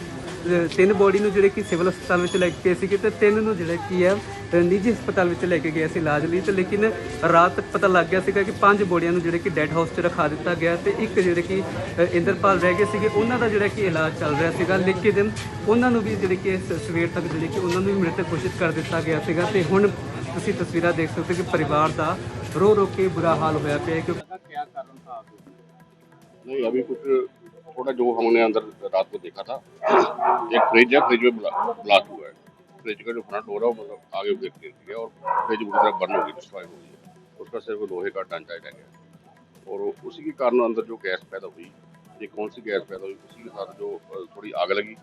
[SPEAKER 5] 3 ਬੋਡੀ ਨੂੰ ਜਿਹੜੇ ਕਿ ਸਿਵਲ ਹਸਪਤਾਲ ਵਿੱਚ ਲੈ ਕੇ ਗਏ ਸੀਗੇ ਤੇ 3 ਨੂੰ ਜਿਹੜਾ ਕੀ ਹੈ ਨਿੱਜੀ ਹਸਪਤਾਲ ਵਿੱਚ ਲੈ ਕੇ ਗਏ ਸੀ ਇਲਾਜ ਲਈ। ਤੇ ਲੇਕਿਨ ਰਾਤ ਤੱਕ ਪਤਾ ਲੱਗ ਗਿਆ ਸੀਗਾ ਕਿ 5 ਬੋਡੀਆਂ ਨੂੰ ਜਿਹੜੇ ਕਿ ਡੈੱਡ ਹਾਊਸ 'ਚ ਰਖਾ ਦਿੱਤਾ ਗਿਆ ਤੇ ਇੱਕ ਜਿਹੜੇ ਕਿ ਇੰਦਰਪਾਲ ਰਹਿ ਗਏ ਸੀਗੇ, ਉਹਨਾਂ ਦਾ ਜਿਹੜਾ ਕਿ ਇਲਾਜ ਚੱਲ ਰਿਹਾ ਸੀਗਾ, ਲੇਕਿਨ ਉਹਨਾਂ ਨੂੰ ਵੀ ਜਿਹੜੇ ਕਿ ਸਵੇਰ ਤੱਕ ਜਿਹੜੇ ਕਿ ਉਹਨਾਂ ਨੂੰ ਵੀ ਮ੍ਰਿਤਕ ਘੋਸ਼ਿਤ ਕਰ ਦਿੱਤਾ ਗਿਆ ਸੀਗਾ। ਤੇ ਹੁਣ ਤੁਸੀਂ ਤਸਵੀਰਾਂ ਦੇਖ ਸਕਦੇ ਹੋ ਕਿ ਪਰਿਵਾਰ ਦਾ रो रो के बुरा हाल होया पे क्योंकि
[SPEAKER 6] नहीं अभी कुछ थोड़ा जो हमने अंदर रात को देखा था, एक फ्रिज है, फ्रिज में ब्लास्ट हुआ है। फ्रिज का जो फ्रंट डोर है वो मतलब आगे गिर गया और फ्रिज पूरी तरह बर्न हो गई, डिस्ट्रॉय हो गई। उसका सिर्फ लोहे का ढांचा रह गया और उसी के कारण अंदर जो गैस पैदा हुई, ये कौन सी गैस पैदा हुई, उसी के साथ जो थोड़ी आग लगी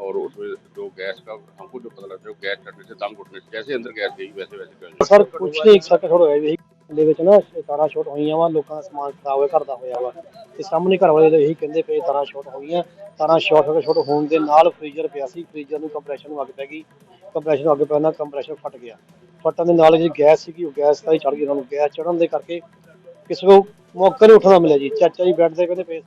[SPEAKER 6] और उसमें जो गैस का हमको जो पता लगा, जो गैस चढ़ने से दम घुटने से जैसे अंदर गैस गई वैसे वैसे
[SPEAKER 7] ਸਰ ਕੁਛ ਨਹੀਂ, ਇੱਕ ਸਰਕਟ ਹੋ ਰਿਹਾ ਦੇ ਵਿੱਚ ਨਾ ਤਾਰਾਂ ਸ਼ਾਰਟ ਹੋਈਆਂ ਵਾ, ਲੋਕਾਂ ਦਾ ਸਮਾਨ ਖਰਾਬ ਹੋਇਆ, ਘਰ ਦਾ ਹੋਇਆ ਵਾ ਤੇ ਸਾਹਮਣੇ ਘਰ ਵਾਲੇ ਤਾਂ ਇਹੀ ਕਹਿੰਦੇ ਪਏ ਤਾਰਾਂ ਸ਼ਾਰਟ ਹੋ ਗਈਆਂ। ਤਾਰਾਂ ਸ਼ਾਰਟ ਹੋਣ ਦੇ ਨਾਲ ਫ੍ਰੀਜ਼ਰ ਪਿਆ ਸੀ, ਫ੍ਰੀਜ਼ਰ ਨੂੰ ਕੰਪਰੈਸ਼ਰ ਨੂੰ ਅੱਗ ਪੈ ਗਈ, ਕੰਪਰੈਸ਼ਰ ਨੂੰ ਅੱਗ ਪੈਣ ਨਾਲ ਕੰਪਰੈਸ਼ਰ ਫਟ ਗਿਆ। ਫਟਣ ਦੇ ਨਾਲ ਜਿਹੜੀ ਗੈਸ ਸੀਗੀ ਉਹ ਗੈਸ ਤਾਂ ਹੀ ਚੜ ਗਈ ਉਹਨਾਂ ਨੂੰ। ਗੈਸ ਚੜਨ ਦੇ ਕਰਕੇ ਕਿਸੇ ਨੂੰ ਮੌਕਾ ਨਹੀਂ ਉੱਠਣਾ ਮਿਲਿਆ ਜੀ। ਚਾਚਾ ਜੀ ਬੈੱਡ ਤੇ ਕਹਿੰਦੇ ਪਏ।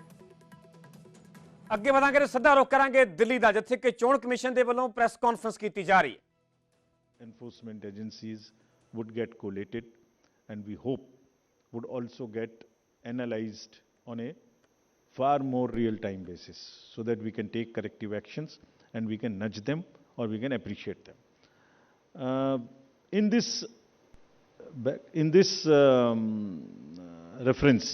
[SPEAKER 1] ਅੱਗੇ ਵਧਾਂਗੇ ਤੇ ਸਿੱਧਾ ਰੁਖ ਕਰਾਂਗੇ ਦਿੱਲੀ ਦਾ, ਜਿੱਥੇ ਕਿ ਚੋਣ ਕਮਿਸ਼ਨ ਦੇ ਵੱਲੋਂ ਪ੍ਰੈਸ ਕਾਨਫਰੰਸ ਕੀਤੀ ਜਾ ਰਹੀ ਹੈ।
[SPEAKER 2] Enforcement agencies would get collated and we hope would also get analyzed on a far more real-time basis so that we can take corrective actions and we can nudge them or we can appreciate them. In this reference,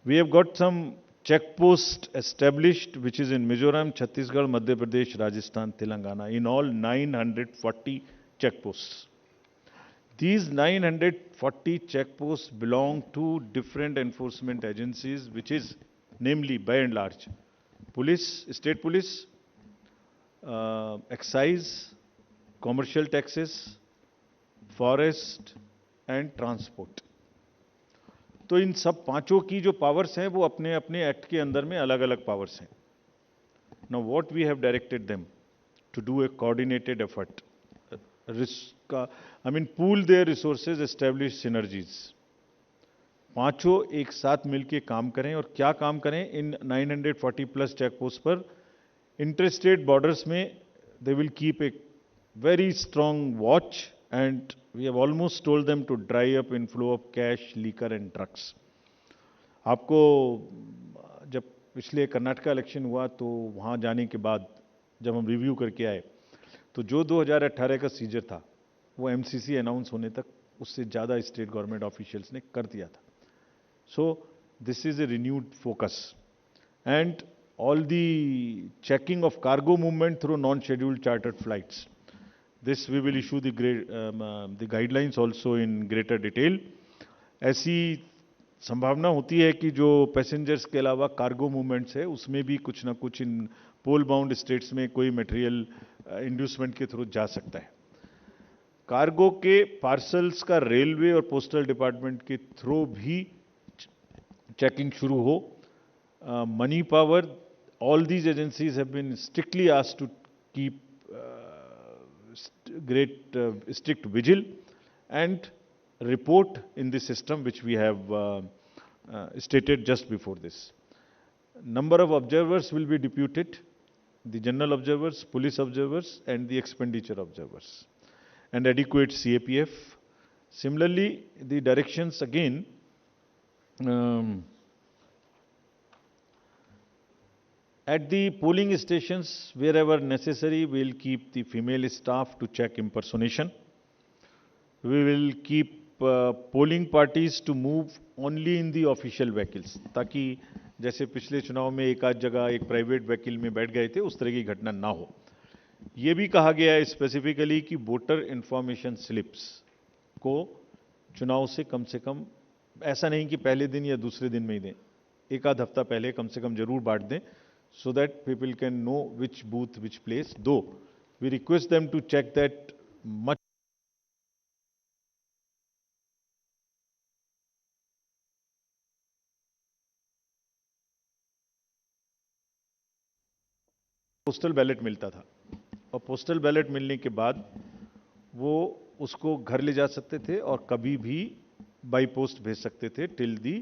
[SPEAKER 2] we have got some check post established which is in Mizoram, Chhattisgarh, Madhya Pradesh, Rajasthan, Telangana, in all 940 check posts. These 940 check posts belong to different enforcement agencies, which is namely by and large police, state police, excise, commercial taxes, forest and transport. तो इन सब पांचों की जो powers हैं वो अपने अपने act के अंदर में अलग अलग पावर्स हैं. Now what we have directed them to do a coordinated effort, pool their resources, establish synergies. पांचों एक साथ मिलके काम करें और क्या काम करें इन 940 प्लस चेक पोस्ट पर. इंटरस्टेट बॉर्डर्स में they will keep a very strong watch and we have almost told them to dry up inflow of cash, liquor and drugs. आपको जब पिछले कर्नाटका इलेक्शन हुआ तो वहाँ जाने के बाद जब हम रिव्यू करके आए तो जो 2018 का सीजर था वो एमसीसी अनाउंस होने तक उससे ज़्यादा स्टेट गवर्नमेंट ऑफिशियल्स ने कर दिया था. So this is a renewed focus and all the checking of cargo movement through non-scheduled chartered flights. This we will issue the guidelines also in greater detail. ऐसी संभावना होती है कि जो पैसेंजर्स के अलावा कार्गो मूवमेंट्स है उसमें भी कुछ ना कुछ इन पोल बाउंड स्टेट्स में कोई मटेरियल इंड्यूसमेंट के थ्रू जा सकता है. कार्गो के पार्सल्स का रेलवे और पोस्टल डिपार्टमेंट के थ्रू भी चेकिंग शुरू हो. Money Power, all these agencies have been strictly asked to keep strict vigil and report in the system which we have stated just before this. Number of observers will be deputed, the general observers, police observers and the expenditure observers, and adequate CAPF. Similarly, the directions again at the polling stations, wherever necessary, we will keep the female staff to check impersonation. We will keep polling parties to move only in the official vehicles, ताकि जैसे पिछले चुनाव में एक आध जगह एक private vehicle में बैठ गए थे उस तरह की घटना ना हो. ये भी कहा गया है स्पेसिफिकली कि वोटर इंफॉर्मेशन स्लिप्स को चुनाव से कम ऐसा नहीं कि पहले दिन या दूसरे दिन में ही दें, एक आध हफ्ता पहले कम से कम जरूर बांट दें, so that people can know which booth, which place, though we request them to check that much
[SPEAKER 8] postal ballot मिलता था, और पोस्टल बैलेट मिलने के बाद वो उसको घर ले जा सकते थे और कभी भी बाई पोस्ट भेज सकते थे till the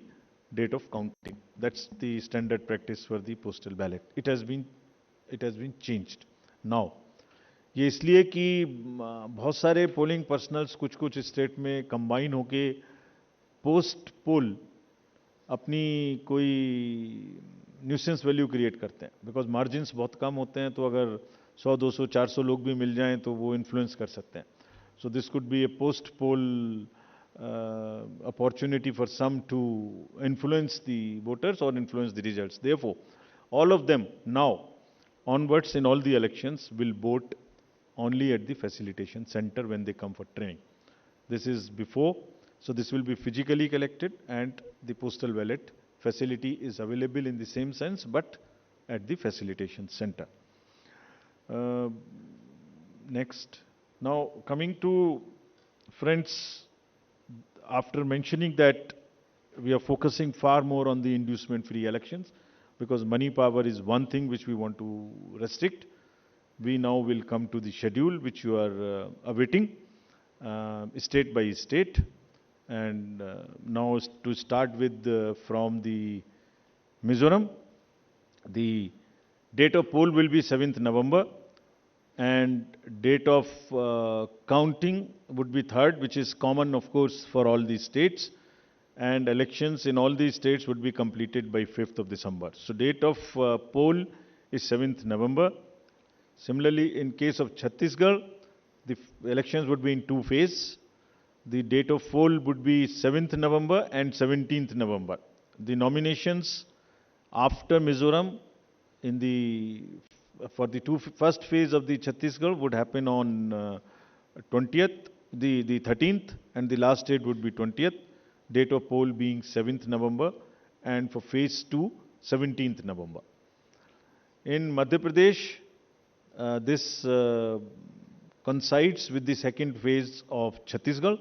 [SPEAKER 8] date of counting. That's the standard practice for the postal ballot. It has been changed now. ये इसलिए कि बहुत सारे पोलिंग पर्सनल्स कुछ स्टेट में कंबाइन होके पोस्ट पोल अपनी कोई न्यूसेंस वैल्यू क्रिएट करते हैं, बिकॉज मार्जिन्स बहुत कम होते हैं. तो अगर 100, 200, 400 लोग भी मिल जाएं तो वो इन्फ्लुएंस कर सकते हैं. So this could be A post pole opportunity for some to influence the voters or influence the results. Therefore, all of them now onwards in all the elections will vote only at the facilitation center when they come for training. This is before, so this will be physically collected, and the postal ballot facility is available in the same sense but at the facilitation center. Next. Now coming to friends, after mentioning that we are focusing far more on the inducement-free elections, because money power is one thing which we want to restrict, we now will come to the schedule which you are awaiting, state by state. And now to start with from the Mizoram, the date of poll will be 7th November, and date of counting would be 3rd, which is common of course for all these states, and elections in all these states would be completed by 5th of December. So date of poll is 7th November. Similarly, in case of Chhattisgarh, the elections would be in 2 phases. The date of poll would be 7th November and 17th November. The nominations after Mizoram in the for the first phase of the Chhattisgarh would happen on 20th, the 13th, and the last date would be 20th. Date of poll being 7th November, and for phase 2, 17th November. In Madhya Pradesh, this coincides with the second phase of Chhattisgarh,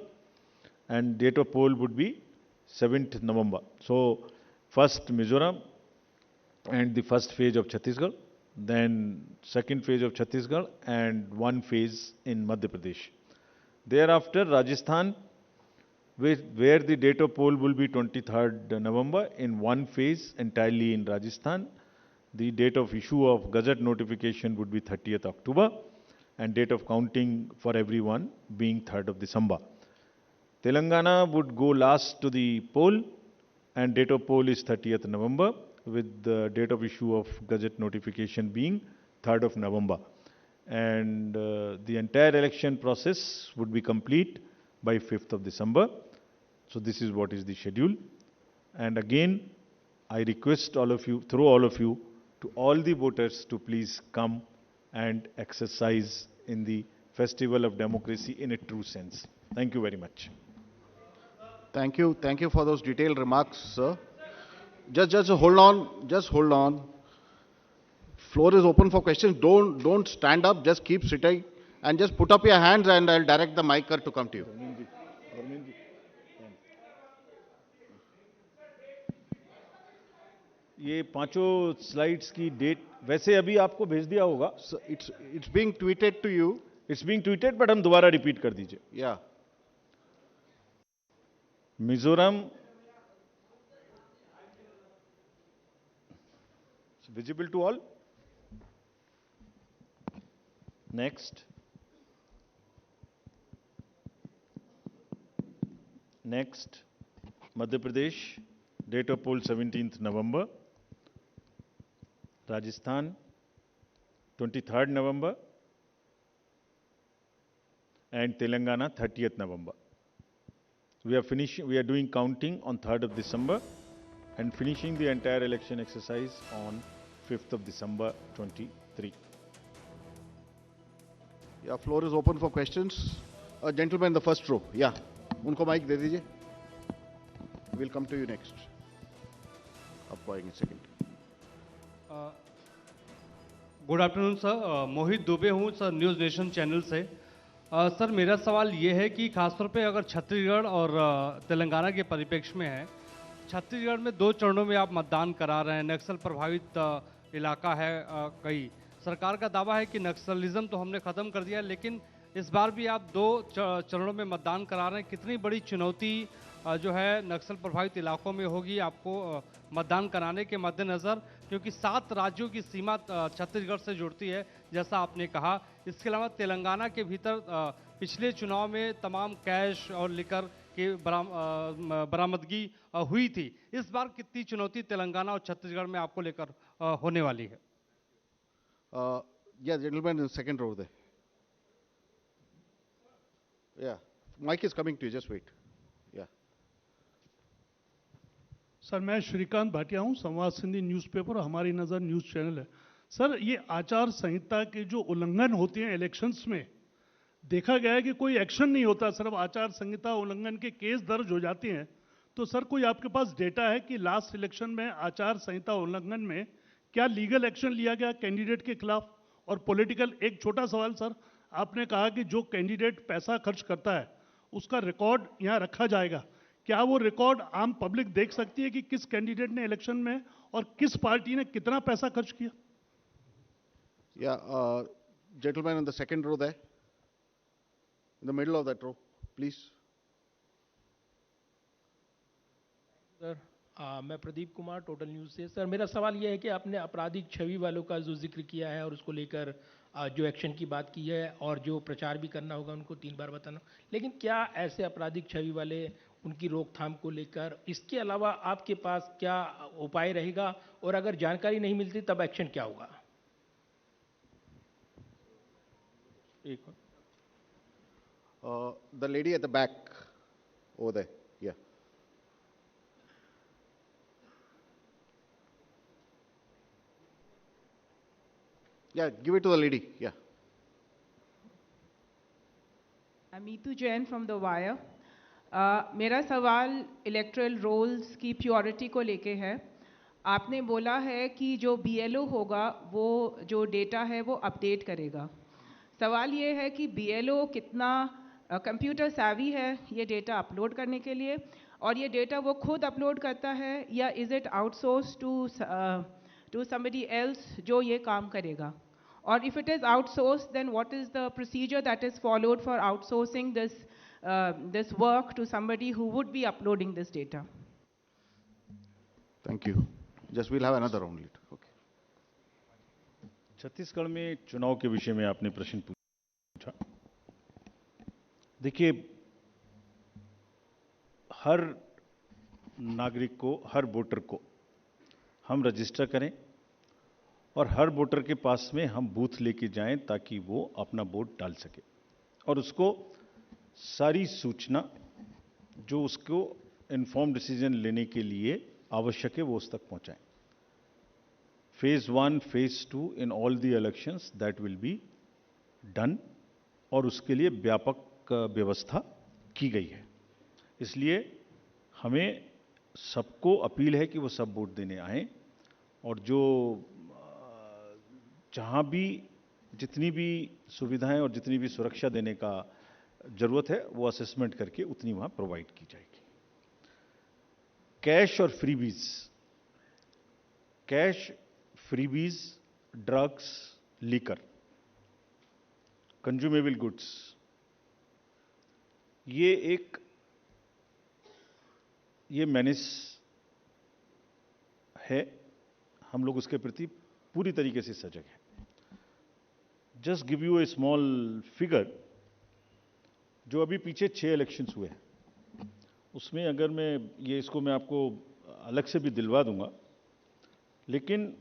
[SPEAKER 8] and date of poll would be 7th November. So, first Mizoram and the first phase of Chhattisgarh, then second phase of Chhattisgarh, and one phase in Madhya Pradesh. Thereafter, Rajasthan, where the date of poll will be 23rd November in one phase entirely in Rajasthan. The date of issue of Gazette notification would be 30th October, and date of counting for everyone being 3rd of December. Telangana would go last to the poll, and date of poll is 30th November, with the date of issue of Gazette notification being 3rd of November. And the entire election process would be complete by 5th of December. So this is what is the schedule. And again, I request all of you, through all of you, to all the voters to please come and exercise in the festival of democracy in a true sense. Thank you very much.
[SPEAKER 9] Thank you. Thank you for those detailed remarks, sir. Just hold on. Just hold on. Floor is open for questions. Don't stand up. Just keep sitting and just put up your hands, and I'll direct the micer to come to you.
[SPEAKER 8] ये पांचों slides की date वैसे अभी आपको भेज दिया होगा.
[SPEAKER 9] So it's being tweeted to you.
[SPEAKER 8] It's being tweeted, but हम दोबारा रिपीट कर दीजिए.
[SPEAKER 9] Yeah.
[SPEAKER 8] Mizoram visible to all. Next. Madhya Pradesh, date of poll 17th November. Rajasthan, 23rd November. And Telangana, 30th November. We are doing counting on 3rd of December and finishing the entire election exercise on 5th of December 23.
[SPEAKER 9] Yeah, floor is open for questions. A gentleman in the first row. Yeah. उनको mic दे दीजिए. We'll come to you next. आपको आएंगे second.
[SPEAKER 10] Good afternoon sir. Mohit Dubey हूँ sir, News Nation channel से. Sir मेरा सवाल ये है कि खासतौर पे अगर छत्तीसगढ़ और तेलंगाना के परिप्रेक्ष्य में है, छत्तीसगढ़ में 2 चरणों में आप मतदान करा रहे हैं, नक्सल प्रभावित इलाका है कई, सरकार का दावा है कि नक्सलिज्म तो हमने ख़त्म कर दिया है, लेकिन इस बार भी आप 2 चरणों में मतदान करा रहे हैं। कितनी बड़ी चुनौती जो है नक्सल प्रभावित इलाकों में होगी आपको मतदान कराने के मद्देनज़र, क्योंकि 7 राज्यों की सीमा छत्तीसगढ़ से जुड़ती है जैसा आपने कहा। इसके अलावा तेलंगाना के भीतर पिछले चुनाव में तमाम कैश और लिकर की बरामदगी हुई थी। इस बार कितनी चुनौती तेलंगाना और छत्तीसगढ़ में आपको लेकर होने वाली है?
[SPEAKER 9] Yeah, gentleman in second row there. Yeah, mic is coming to you, just wait. Yeah.
[SPEAKER 11] Sir, मैं श्रीकांत भाटिया हूं, संवाद सिंधी न्यूज़पेपर और हमारी नज़र न्यूज़ चैनल है। सर, ये आचार संहिता के जो उल्लंघन होते हैं इलेक्शंस में, देखा गया है कि कोई एक्शन नहीं होता, सिर्फ आचार संहिता उल्लंघन के केस दर्ज हो जाते हैं। तो सर, कोई आपके पास डेटा है कि लास्ट इलेक्शन में आचार संहिता उल्लंघन में क्या लीगल एक्शन लिया गया कैंडिडेट के खिलाफ? और पॉलिटिकल, एक छोटा सवाल सर, आपने कहा कि जो कैंडिडेट पैसा खर्च करता है उसका रिकॉर्ड यहाँ रखा जाएगा, क्या वो रिकॉर्ड आम पब्लिक देख सकती है कि किस कैंडिडेट ने इलेक्शन में और किस पार्टी ने कितना पैसा खर्च किया?
[SPEAKER 9] Yeah, gentleman in the second row there, in the middle of that row, please.
[SPEAKER 12] Sir, मैं प्रदीप कुमार, टोटल न्यूज़ से। सर, मेरा सवाल यह है कि आपने आपराधिक छवि वालों का जो जिक्र किया है और उसको लेकर जो एक्शन की बात की है और जो प्रचार भी करना होगा उनको 3 बार बताना, लेकिन क्या ऐसे आपराधिक छवि वाले, उनकी रोकथाम को लेकर इसके अलावा आपके पास क्या उपाय रहेगा, और अगर जानकारी नहीं मिलती तब एक्शन क्या होगा?
[SPEAKER 9] The lady at the back over there. Yeah. Yeah, give it to the lady. Yeah.
[SPEAKER 13] Amitu Jain from The Wire. मेरा सवाल इलेक्ट्रल रोल्स की प्योरिटी को लेके है। आपने बोला है कि जो BLO होगा वो जो डेटा है वो अपडेट करेगा। सवाल ये है कि BLO कितना कंप्यूटर savvy है ये डेटा अपलोड करने के लिए, और ये डेटा वो खुद अपलोड करता है या is it outsource to somebody else जो ये काम करेगा? और if it is outsourced, then what is the procedure that is followed for outsourcing this work to somebody who would be uploading this data?
[SPEAKER 9] Thank you. Just we'll have another round later. Okay.
[SPEAKER 8] Chhattisgarh में चुनाव के विषय में आपने प्रश्न पूछा। देखिए, हर नागरिक को, हर वोटर को हम रजिस्टर करें और हर वोटर के पास में हम बूथ लेके जाएं ताकि वो अपना वोट डाल सके और उसको सारी सूचना जो उसको इन्फॉर्म डिसीजन लेने के लिए आवश्यक है वो उस तक पहुंचाएं। Phase 1, phase 2 in all the elections that will be done, और उसके लिए व्यापक व्यवस्था की गई है। इसलिए हमें सबको अपील है कि वो सब वोट देने आएं, और जो जहां भी जितनी भी सुविधाएं और जितनी भी सुरक्षा देने का जरूरत है वो असेसमेंट करके उतनी वहां प्रोवाइड की जाएगी। कैश और freebies, cash, freebies, drugs, liquor, consumable goods, ये मेनेस है। हम लोग उसके प्रति पूरी तरीके से सजग हैं। Just give U A small figure, जो अभी पीछे 6 इलेक्शंस हुए हैं उसमें अगर मैं आपको अलग से भी दिलवा दूंगा, लेकिन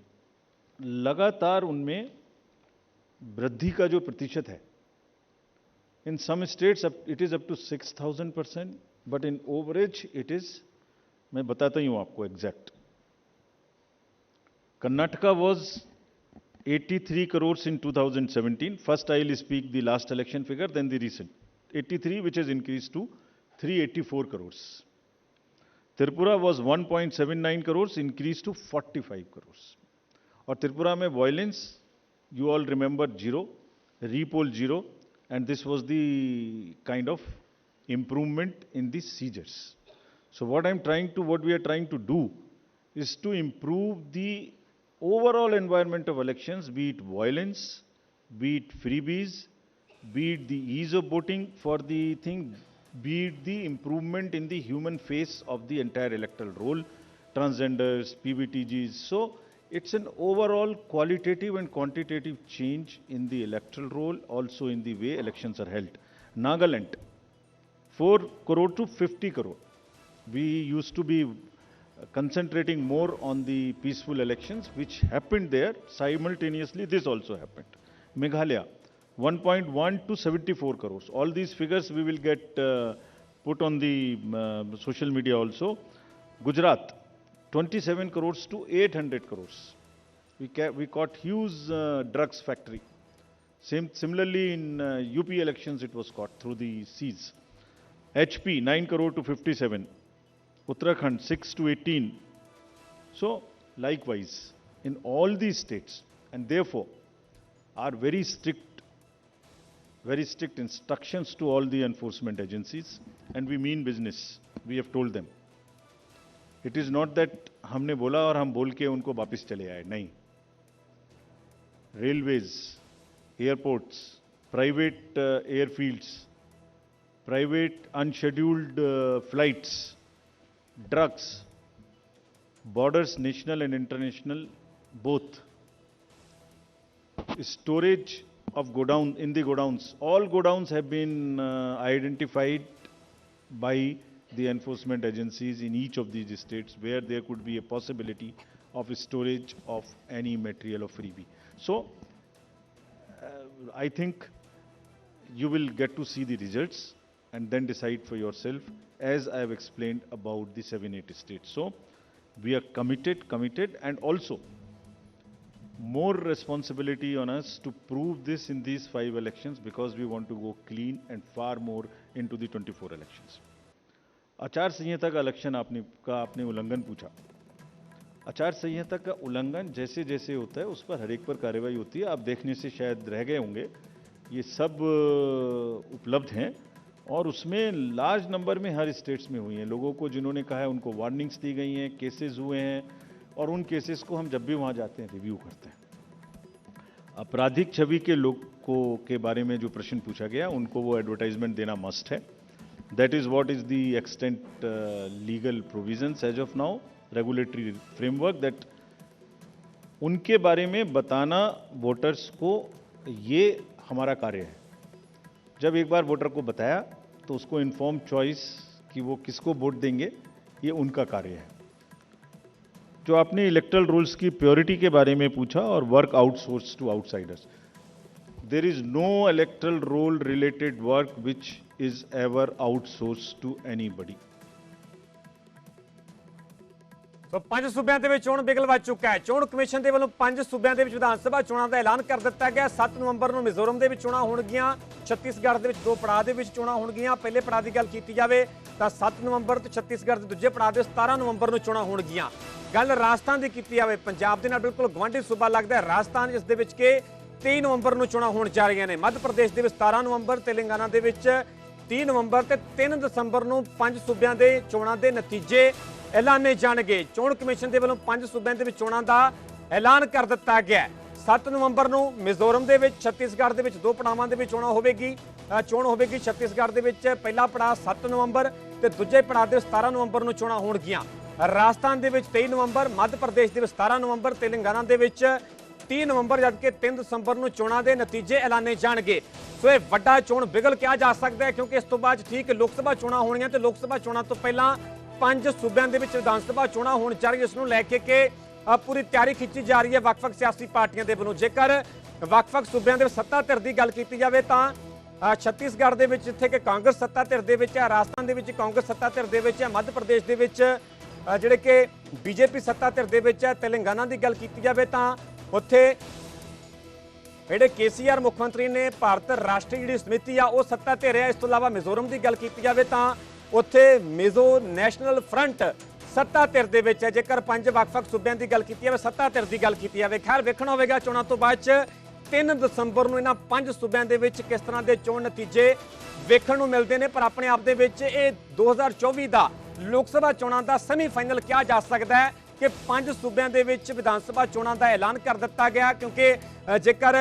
[SPEAKER 8] लगातार उनमें वृद्धि का जो प्रतिशत है, in some states it is up to 6000%, but in average it is, मैं बताता ही हूं आपको exact. Karnataka was 83 crores in 2017. First, I will speak the last election figure, then the recent. 83, which has increased to 384 crores. Tripura was 1.79 crores, increased to 45 crores. और त्रिपुरा में violence, you all remember, 0, repoll 0, and this was the kind of improvement in the seizures. So what we are trying to do is to improve the overall environment of elections, be it violence, be it freebies, be it the ease of voting for the thing, be it the improvement in the human face of the entire electoral roll, transgenders, PBTGs. So it's an overall qualitative and quantitative change in the electoral roll, also in the way elections are held. Nagaland, 4 crore to 50 crore. We used to be concentrating more on the peaceful elections, which happened there. Simultaneously, this also happened. Meghalaya, 1.1 to 74 crores. All these figures we will get put on the social media also. Gujarat, 27 crores to 800 crores. We caught huge drugs factory. Similarly, in UP elections, it was caught through the seas. HP, 9 crore to 57. Uttarakhand, 6 to 18. So, likewise, in all these states, and therefore, are very strict instructions to all the enforcement agencies, and we mean business. We have told them. It is not that हमने बोला और हम बोल के उनको वापस चले आए, नहीं. Railways, airports, private airfields, private unscheduled flights, drugs, borders, national and international, both. Storage of godown, in the godowns. All godowns have been identified by the enforcement agencies in each of these states where there could be a possibility of storage of any material of freebie. So, I think you will get to see the results and then decide for yourself, as I have explained about the 7-8 states. So, we are committed, and also more responsibility on us to prove this in these 5 elections, because we want to go clean and far more into the 24 elections. आचार संहिता का election आपने उल्लंघन पूछा. आचार संहिता का उल्लंघन जैसे जैसे होता है उस पर हर एक पर कार्रवाई होती है. आप देखने से शायद रह गए होंगे, ये सब उपलब्ध हैं और उसमें लार्ज नंबर में हर स्टेट्स में हुई हैं. लोगों को जिन्होंने कहा है उनको वार्निंग्स दी गई हैं, केसेस हुए हैं, और उन केसेस को हम जब भी वहाँ जाते हैं रिव्यू करते हैं. आपराधिक छवि के लोगों के बारे में जो प्रश्न पूछा गया, उनको वो एडवर्टाइजमेंट देना मस्ट है. That is what is the extent legal provisions as of now, regulatory framework, that उनके बारे में बताना वोटर्स को, ये हमारा कार्य है. जब एक बार वोटर को बताया तो उसको इन्फॉर्म चॉइस कि वो किसको वोट देंगे, ये उनका कार्य है. जो आपने इलेक्टरल रूल्स की प्योरिटी के बारे में पूछा और work outsource to outsiders, there is no electoral roll related work which is ever outsource to anybody.
[SPEAKER 1] ਸੋ 5 ਸੂਬਿਆਂ ਦੇ ਵਿੱਚ ਚੋਣ ਬਿਗਲ ਵੱਜ ਚੁੱਕਾ ਹੈ. ਚੋਣ ਕਮਿਸ਼ਨ ਦੇ ਵੱਲੋਂ 5 ਸੂਬਿਆਂ ਦੇ ਵਿੱਚ ਵਿਧਾਨ ਸਭਾ ਚੋਣਾਂ ਦਾ ਐਲਾਨ ਕਰ ਦਿੱਤਾ ਗਿਆ. 7 ਨਵੰਬਰ ਨੂੰ ਮਿਜ਼ੋਰਮ ਦੇ ਵਿੱਚ ਚੋਣਾਂ ਹੋਣਗੀਆਂ. ਛੱਤੀਸਗੜ੍ਹ ਦੇ ਵਿੱਚ 2 ਪੜਾਅ ਦੇ ਵਿੱਚ ਚੋਣਾਂ ਹੋਣਗੀਆਂ. ਪਹਿਲੇ ਪੜਾਅ ਦੀ ਗੱਲ ਕੀਤੀ ਜਾਵੇ ਤਾਂ 7 ਨਵੰਬਰ ਤੇ ਛੱਤੀਸਗੜ੍ਹ ਦੇ ਦੂਜੇ ਪੜਾਅ ਦੇ 17 ਨਵੰਬਰ ਨੂੰ ਚੋਣਾਂ ਹੋਣਗੀਆਂ. ਗੱਲ ਰਾਜਸਥਾਨ ਦੀ ਕੀਤੀ ਜਾਵੇ, ਪੰਜਾਬ ਦੇ ਨਾਲ ਬਿਲਕੁਲ ਗਵਾਂਢੀ ਸੂਬਾ ਲੱਗਦਾ ਹੈ ਰਾਜਸਥਾਨ, ਜਿਸ ਦੇ ਵਿੱਚ ਕਿ 23 ਨਵੰਬਰ ਨੂੰ ਚੋਣਾਂ ਹੋਣ ਜਾ ਰਹੀਆਂ ਨੇ. ਮੱਧ ਪ੍ਰਦੇਸ਼ ਦੇ ਵਿੱਚ 17 ਨਵੰਬਰ, ਤੇਲੰਗਾਨਾ ਦੇ ਵਿੱਚ 30 ਨਵੰਬਰ ਤੇ 3 ਦਸੰਬਰ ਨੂੰ 5 ਸੂਬਿਆਂ ਦੇ ਚੋਣਾਂ ਦੇ ਨਤੀਜੇ ਐਲਾਨੇ ਜਾਣਗੇ. ਚੋਣ ਕਮਿਸ਼ਨ ਦੇ ਵੱਲੋਂ 5 ਸੂਬਿਆਂ ਦੇ ਵਿੱਚ ਚੋਣਾਂ ਦਾ ਐਲਾਨ ਕਰ ਦਿੱਤਾ ਗਿਆ. 7 ਨਵੰਬਰ ਨੂੰ ਮਿਜ਼ੋਰਮ ਦੇ ਵਿੱਚ, ਛੱਤੀਸਗੜ੍ਹ ਦੇ ਵਿੱਚ 2 ਪੜਾਵਾਂ ਦੇ ਵਿੱਚ ਚੋਣ ਹੋਵੇਗੀ. ਛੱਤੀਸਗੜ੍ਹ ਦੇ ਵਿੱਚ ਪਹਿਲਾ ਪੜਾਅ 7 ਨਵੰਬਰ ਤੇ ਦੂਜੇ ਪੜਾਅ ਦੇ 17 ਨਵੰਬਰ ਨੂੰ ਚੋਣਾਂ ਹੋਣਗੀਆਂ. ਰਾਜਸਥਾਨ ਦੇ ਵਿੱਚ 23 ਨਵੰਬਰ, ਮੱਧ ਪ੍ਰਦੇਸ਼ ਦੇ ਵਿੱਚ 17 ਨਵੰਬਰ, ਤੇਲੰਗਾਨਾ ਦੇ ਵਿੱਚ 30 ਨਵੰਬਰ, ਜਦਕਿ 3 ਦਸੰਬਰ ਨੂੰ ਚੋਣਾਂ ਦੇ ਨਤੀਜੇ ਐਲਾਨੇ ਜਾਣਗੇ. ਸੋ ਇਹ ਵੱਡਾ ਚੋਣ ਬਿਗਲ ਕਿਹਾ ਜਾ ਸਕਦਾ ਹੈ, ਕਿਉਂਕਿ ਇਸ ਤੋਂ ਬਾਅਦ ਠੀਕ ਲੋਕ ਸਭਾ ਚੋਣਾਂ ਹੋਣੀਆਂ ਤੇ ਲੋਕ ਸਭਾ ਚੋਣਾਂ ਤੋਂ ਪਹਿਲਾਂ 5 ਸੂਬਿਆਂ ਦੇ ਵਿੱਚ ਵਿਧਾਨ ਸਭਾ ਚੋਣਾਂ ਹੋਣ ਜਾ ਰਹੀਆਂ, ਜਿਸ ਨੂੰ ਲੈ ਕੇ ਪੂਰੀ ਤਿਆਰੀ ਖਿੱਚੀ ਜਾ ਰਹੀ ਹੈ ਵੱਖ-ਵੱਖ ਸਿਆਸੀ ਪਾਰਟੀਆਂ ਦੇ ਵੱਲੋਂ. ਜੇਕਰ ਵੱਖ-ਵੱਖ ਸੂਬਿਆਂ ਦੇ ਵਿੱਚ ਸੱਤਾ ਧਿਰ ਦੀ ਗੱਲ ਕੀਤੀ ਜਾਵੇ ਤਾਂ ਛੱਤੀਸਗੜ੍ਹ ਦੇ ਵਿੱਚ ਜਿੱਥੇ ਕਿ ਕਾਂਗਰਸ ਸੱਤਾ ਧਿਰ ਦੇ ਵਿੱਚ ਹੈ, ਰਾਜਸਥਾਨ ਦੇ ਵਿੱਚ ਕਾਂਗਰਸ ਸੱਤਾ ਧਿਰ ਦੇ ਵਿੱਚ ਹੈ, ਮੱਧ ਪ੍ਰਦੇਸ਼ ਦੇ ਵਿੱਚ ਜਿਹੜੇ ਕਿ ਬੀਜੇਪੀ ਸੱਤਾ ਧਿਰ ਦੇ ਵਿੱਚ ਹੈ. ਤੇਲੰਗਾਨਾ ਦੀ ਗੱਲ ਕੀਤੀ ਜਾਵੇ ਤਾਂ ਉੱਥੇ ਜਿਹੜੇ KCR ਮੁੱਖ ਮੰਤਰੀ ਨੇ, ਭਾਰਤ ਰਾਸ਼ਟਰੀ ਜਿਹੜੀ ਸਮਿਤੀ ਆ ਉਹ ਸੱਤਾ ਧਿਰ ਹੈ. ਇਸ ਤੋਂ ਇਲਾਵਾ ਮਿਜ਼ੋਰਮ ਦੀ ਗੱਲ ਕੀਤੀ ਜਾਵੇ ਤਾਂ ਉੱਥੇ ਮਿਜ਼ੋ ਨੈਸ਼ਨਲ ਫਰੰਟ ਸੱਤਾ ਧਿਰ ਦੇ ਵਿੱਚ ਹੈ. ਜੇਕਰ 5 ਵੱਖ-ਵੱਖ ਸੂਬਿਆਂ ਦੀ ਗੱਲ ਕੀਤੀ ਜਾਵੇ, ਸੱਤਾ ਧਿਰ ਦੀ ਗੱਲ ਕੀਤੀ ਜਾਵੇ. ਖੈਰ ਵੇਖਣਾ ਹੋਵੇਗਾ ਚੋਣਾਂ ਤੋਂ ਬਾਅਦ 'ਚ 3 ਦਸੰਬਰ ਨੂੰ ਇਹਨਾਂ 5 ਸੂਬਿਆਂ ਦੇ ਵਿੱਚ ਕਿਸ ਤਰ੍ਹਾਂ ਦੇ ਚੋਣ ਨਤੀਜੇ ਵੇਖਣ ਨੂੰ ਮਿਲਦੇ ਨੇ. ਪਰ ਆਪਣੇ ਆਪ ਦੇ ਵਿੱਚ ਇਹ 2024 ਦਾ ਲੋਕ ਸਭਾ ਚੋਣਾਂ ਦਾ ਸੈਮੀਫਾਈਨਲ ਕਿਹਾ ਜਾ ਸਕਦਾ ਹੈ ਕਿ 5 ਸੂਬਿਆਂ ਦੇ ਵਿੱਚ ਵਿਧਾਨ ਸਭਾ ਚੋਣਾਂ ਦਾ ਐਲਾਨ ਕਰ ਦਿੱਤਾ ਗਿਆ, ਕਿਉਂਕਿ ਜੇਕਰ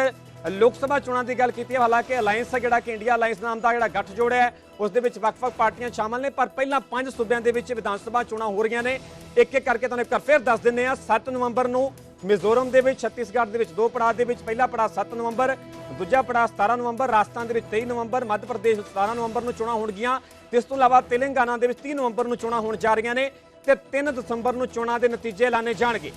[SPEAKER 1] ਲੋਕ ਸਭਾ ਚੋਣਾਂ ਦੀ ਗੱਲ ਕੀਤੀ ਹੈ, ਹਾਲਾਂਕਿ ਅਲਾਇੰਸ ਜਿਹੜਾ ਕਿ ਇੰਡੀਆ ਅਲਾਇੰਸ ਨਾਮ ਦਾ ਜਿਹੜਾ ਗੱਠਜੋੜ ਹੈ ਉਸ ਦੇ ਵਿੱਚ ਵੱਖ-ਵੱਖ ਪਾਰਟੀਆਂ ਸ਼ਾਮਲ ਨੇ, ਪਰ ਪਹਿਲਾਂ 5 ਸੂਬਿਆਂ ਦੇ ਵਿੱਚ ਵਿਧਾਨ ਸਭਾ ਚੋਣਾਂ ਹੋ ਰਹੀਆਂ ਨੇ। ਇੱਕ ਇੱਕ ਕਰਕੇ ਤੁਹਾਨੂੰ ਇੱਕ ਵਾਰ ਫਿਰ ਦੱਸ ਦਿੰਦੇ ਆ। 7 ਨਵੰਬਰ ਨੂੰ ਮਿਜ਼ੋਰਮ ਦੇ ਵਿੱਚ, ਛੱਤੀਸਗੜ੍ਹ ਦੇ ਵਿੱਚ 2 ਪੜਾਅ ਦੇ ਵਿੱਚ, ਪਹਿਲਾ ਪੜਾਅ 7 ਨਵੰਬਰ, ਦੂਜਾ ਪੜਾਅ 17 ਨਵੰਬਰ, ਰਾਜਸਥਾਨ ਦੇ ਵਿੱਚ 23 ਨਵੰਬਰ, ਮੱਧ ਪ੍ਰਦੇਸ਼ 17 ਨਵੰਬਰ ਨੂੰ ਚੋਣਾਂ ਹੋਣਗੀਆਂ ਤੇ ਇਸ ਤੋਂ ਇਲਾਵਾ ਤੇਲੰਗਾਨਾ ਦੇ ਵਿੱਚ 30 ਨਵੰਬਰ ਨੂੰ ਚੋਣਾਂ ਹੋਣ ਜਾ ਰਹੀਆਂ ਨੇ ਤੇ 3 ਦਸੰਬਰ ਨੂੰ ਚੋਣਾਂ ਦੇ ਨਤੀਜੇ ਐਲਾਨੇ ਜਾਣਗੇ।